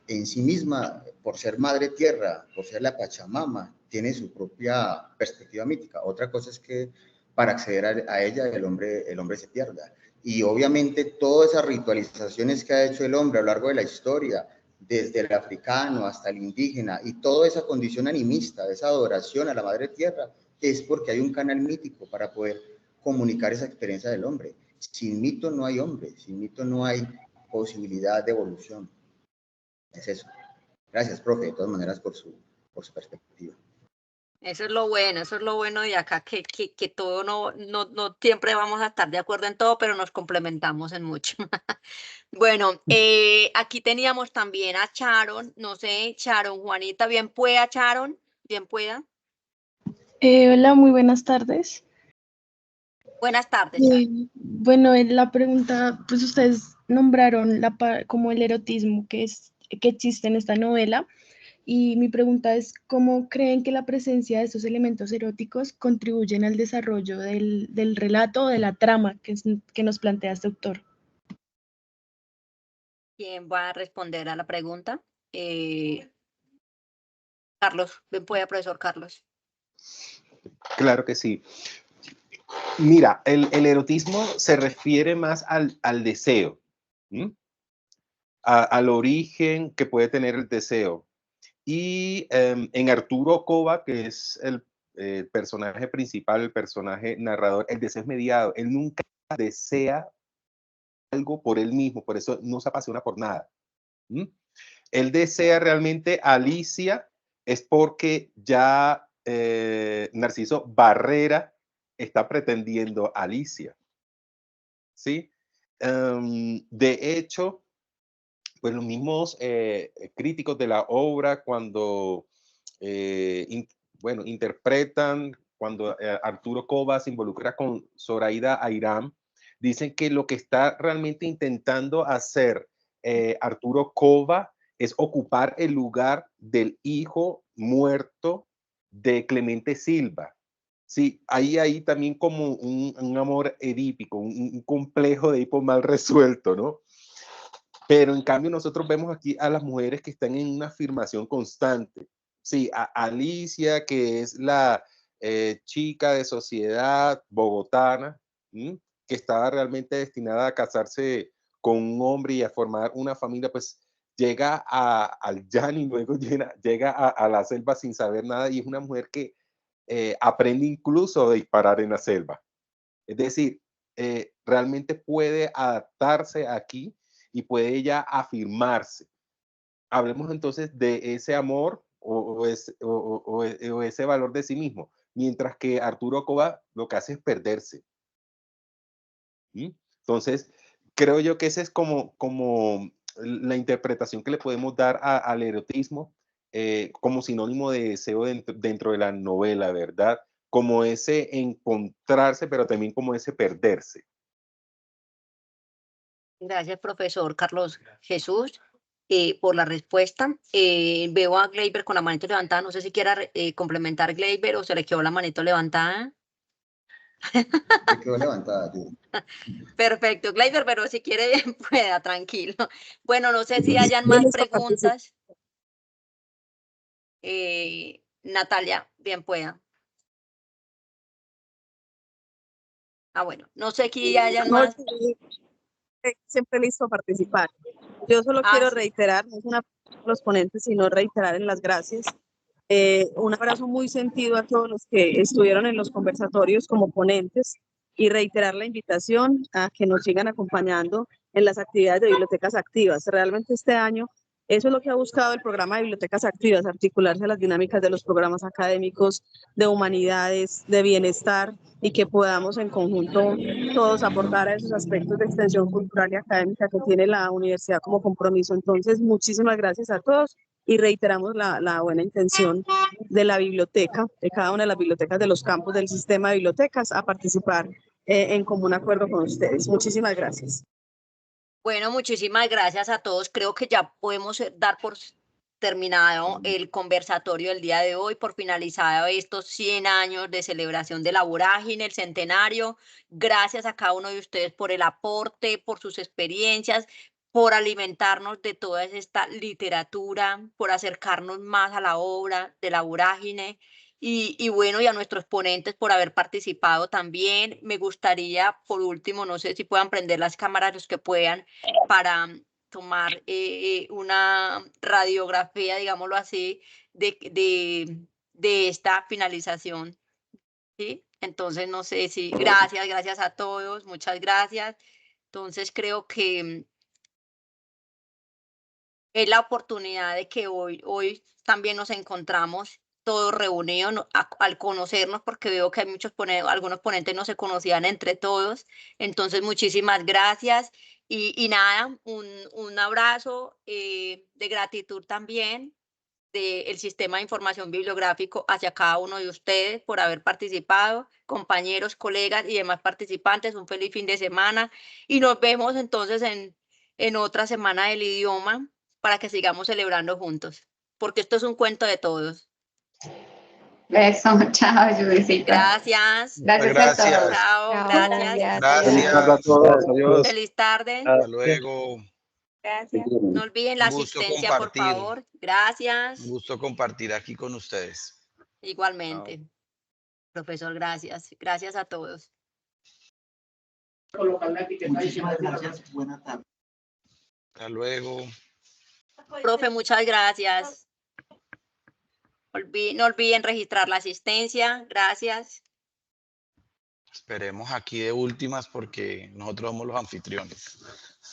en sí misma, por ser madre tierra, por ser la Pachamama, tiene su propia perspectiva mítica. Otra cosa es que para acceder a ella el hombre se pierda. Y obviamente todas esas ritualizaciones que ha hecho el hombre a lo largo de la historia, desde el africano hasta el indígena, y toda esa condición animista, esa adoración a la madre tierra, es porque hay un canal mítico para poder comunicar esa experiencia del hombre. Sin mito no hay hombre, sin mito no hay posibilidad de evolución. Es eso. Gracias, profe, de todas maneras, por su perspectiva. Eso es lo bueno de acá, que todo no siempre vamos a estar de acuerdo en todo, pero nos complementamos en mucho. Bueno, aquí teníamos también a Sharon, no sé, Sharon, Juanita, bien pueda, Sharon, bien pueda. Hola, muy buenas tardes. Buenas tardes, Sharon. Bueno, la pregunta, pues ustedes nombraron como el erotismo que existe en esta novela. Y mi pregunta es, ¿cómo creen que la presencia de estos elementos eróticos contribuyen al desarrollo del relato o de la trama que nos plantea este autor? ¿Quién va a responder a la pregunta? Carlos, ven, puede, profesor Carlos. Claro que sí. Mira, el erotismo se refiere más al deseo, al origen que puede tener el deseo. Y en Arturo Cova, que es el personaje principal, el personaje narrador, el deseo es mediado. Él nunca desea algo por él mismo, por eso no se apasiona por nada. Él desea realmente a Alicia, es porque ya Narciso Barrera está pretendiendo a Alicia. ¿Sí? De hecho, pues los mismos críticos de la obra cuando interpretan, cuando Arturo Cova se involucra con Zoraida Airán, dicen que lo que está realmente intentando hacer Arturo Cova es ocupar el lugar del hijo muerto de Clemente Silva. Sí, ahí también como un amor edípico, un complejo de Edipo mal resuelto, ¿no? Pero en cambio nosotros vemos aquí a las mujeres que están en una afirmación constante. Sí, a Alicia, que es la chica de sociedad bogotana, que estaba realmente destinada a casarse con un hombre y a formar una familia, pues llega al llano y luego llega a la selva sin saber nada, y es una mujer que aprende incluso a disparar en la selva. Es decir, realmente puede adaptarse aquí y puede ella afirmarse. Hablemos entonces de ese amor o ese valor de sí mismo, mientras que Arturo Cova lo que hace es perderse. Entonces, creo yo que esa es como la interpretación que le podemos dar al erotismo como sinónimo de deseo dentro de la novela, ¿verdad? Como ese encontrarse, pero también como ese perderse. Gracias, profesor Carlos Jesús, por la respuesta. Veo a Gleyber con la manito levantada. No sé si quiera complementar Gleyber o se le quedó la manito levantada. Se quedó levantada, tío. Perfecto, Gleyber, pero si quiere, pueda, tranquilo. Bueno, no sé si hayan más preguntas. Natalia, bien pueda. Bueno, no sé si hayan más. Siempre listo a participar. Yo solo quiero reiterar, no es una los ponentes, sino reiterar en las gracias. Un abrazo muy sentido a todos los que estuvieron en los conversatorios como ponentes y reiterar la invitación a que nos sigan acompañando en las actividades de bibliotecas activas. Realmente este año eso es lo que ha buscado el programa de bibliotecas activas, articularse a las dinámicas de los programas académicos, de humanidades, de bienestar, y que podamos en conjunto todos aportar a esos aspectos de extensión cultural y académica que tiene la universidad como compromiso. Entonces, muchísimas gracias a todos y reiteramos la buena intención de la biblioteca, de cada una de las bibliotecas de los campos del sistema de bibliotecas, a participar en común acuerdo con ustedes. Muchísimas gracias. Bueno, muchísimas gracias a todos. Creo que ya podemos dar por terminado el conversatorio del día de hoy, por finalizado estos 100 años de celebración de la vorágine, el centenario. Gracias a cada uno de ustedes por el aporte, por sus experiencias, por alimentarnos de toda esta literatura, por acercarnos más a la obra de la vorágine. Y bueno, y a nuestros ponentes por haber participado también. Me gustaría, por último, no sé si puedan prender las cámaras los que puedan, para tomar una radiografía, digámoslo así, de esta finalización. ¿Sí? Entonces, no sé si, gracias a todos, muchas gracias. Entonces, creo que es la oportunidad de que hoy también nos encontramos todos reunidos al conocernos, porque veo que hay algunos ponentes no se conocían entre todos. Entonces, muchísimas gracias y nada, un abrazo de gratitud también del Sistema de Información Bibliográfico hacia cada uno de ustedes por haber participado, compañeros, colegas y demás participantes. Un feliz fin de semana y nos vemos entonces en otra semana del idioma para que sigamos celebrando juntos. porque esto es un cuento de todos. Eso, chao, Judicita. Gracias. Gracias a todos. Gracias. Chao, Chao, gracias. Feliz tarde a Gracias. todos. Adiós. Feliz tarde. Hasta luego. Gracias. No olviden la Un gusto asistencia, por compartir. favor. Gracias. Un gusto compartir aquí con ustedes. Igualmente. Profesor, gracias. Gracias a todos. Muchísimas gracias. Buena tarde. Hasta luego. Profe, muchas gracias. No olviden registrar la asistencia. Gracias. Esperemos aquí de últimas porque nosotros somos los anfitriones.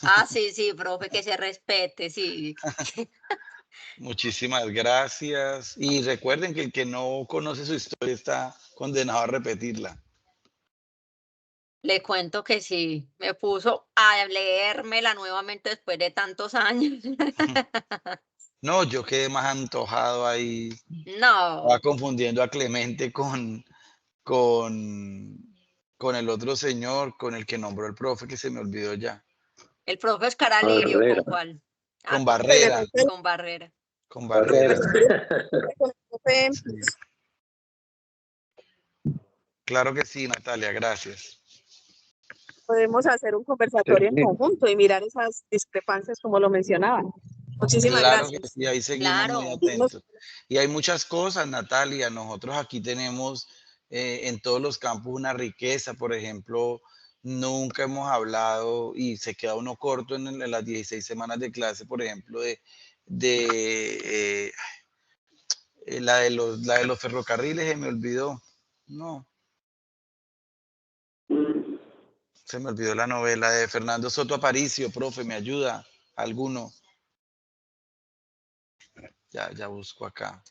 Ah, sí, sí, profe, que se respete, sí. Muchísimas gracias. Y recuerden que el que no conoce su historia está condenado a repetirla. Le cuento que sí, me puso a leérmela nuevamente después de tantos años. No, yo quedé más antojado ahí. No, Estaba confundiendo a Clemente con el otro señor, con el que nombró el profe, que se me olvidó ya. el profe Oscar Alirio, Barrera. ¿con cuál? Con Barrera. Con Barrera. Con Barrera. Profe, Claro que sí, Natalia, gracias. podemos hacer un conversatorio en conjunto y mirar esas discrepancias como lo mencionaban. Muchísimas Claro que gracias. sí, ahí seguimos muy Claro. atentos. Y hay muchas cosas, Natalia. Nosotros aquí tenemos en todos los campos una riqueza. Por ejemplo, nunca hemos hablado y se queda uno corto en las 16 semanas de clase, por ejemplo, la de los ferrocarriles, se me olvidó. No. Se me olvidó la novela de Fernando Soto Aparicio, profe, ¿me ayuda? ¿Alguno? Ya busco acá.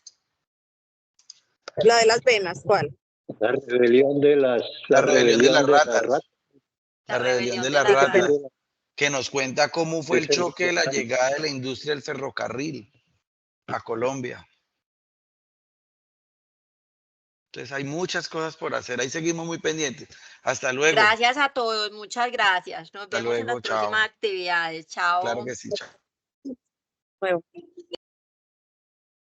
La de las venas, ¿cuál? La rebelión de las La rebelión de las ratas. ratas. La rebelión de las las ratas, ratas. que nos cuenta cómo fue el Ese- choque de la llegada de la industria del ferrocarril a Colombia. Entonces hay muchas cosas por hacer. Ahí seguimos muy pendientes. Hasta luego. Gracias a todos, muchas gracias. Nos Hasta vemos en las luego, chao. próximas actividades. Chao. Claro que sí, chao. Bueno.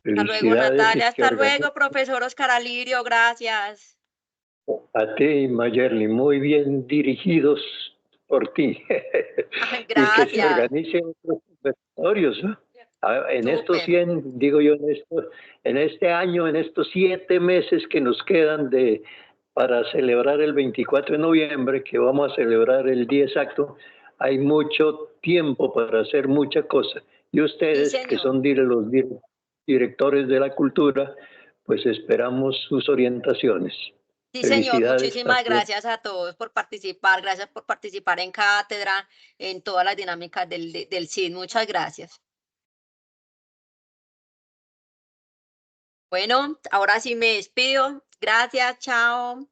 Hasta luego, Felicidades y Natalia. que Hasta luego, profesor Oscar Alirio. Gracias. a ti, Mayerly, muy bien dirigidos por ti. Ay, Y que se gracias. organicen otros conversatorios, ¿no? En estos Súper. 100, digo yo, en este año, en estos 7 meses que nos quedan para celebrar el 24 de noviembre, que vamos a celebrar el día exacto, hay mucho tiempo para hacer muchas cosas. Y ustedes, Sí, que señor. son los directores de la cultura, pues esperamos sus orientaciones. Sí, señor, Felicidades. muchísimas gracias a todos por participar, gracias por participar en cátedra, en todas las dinámicas del CID, muchas gracias. Bueno, ahora sí me despido, gracias, chao.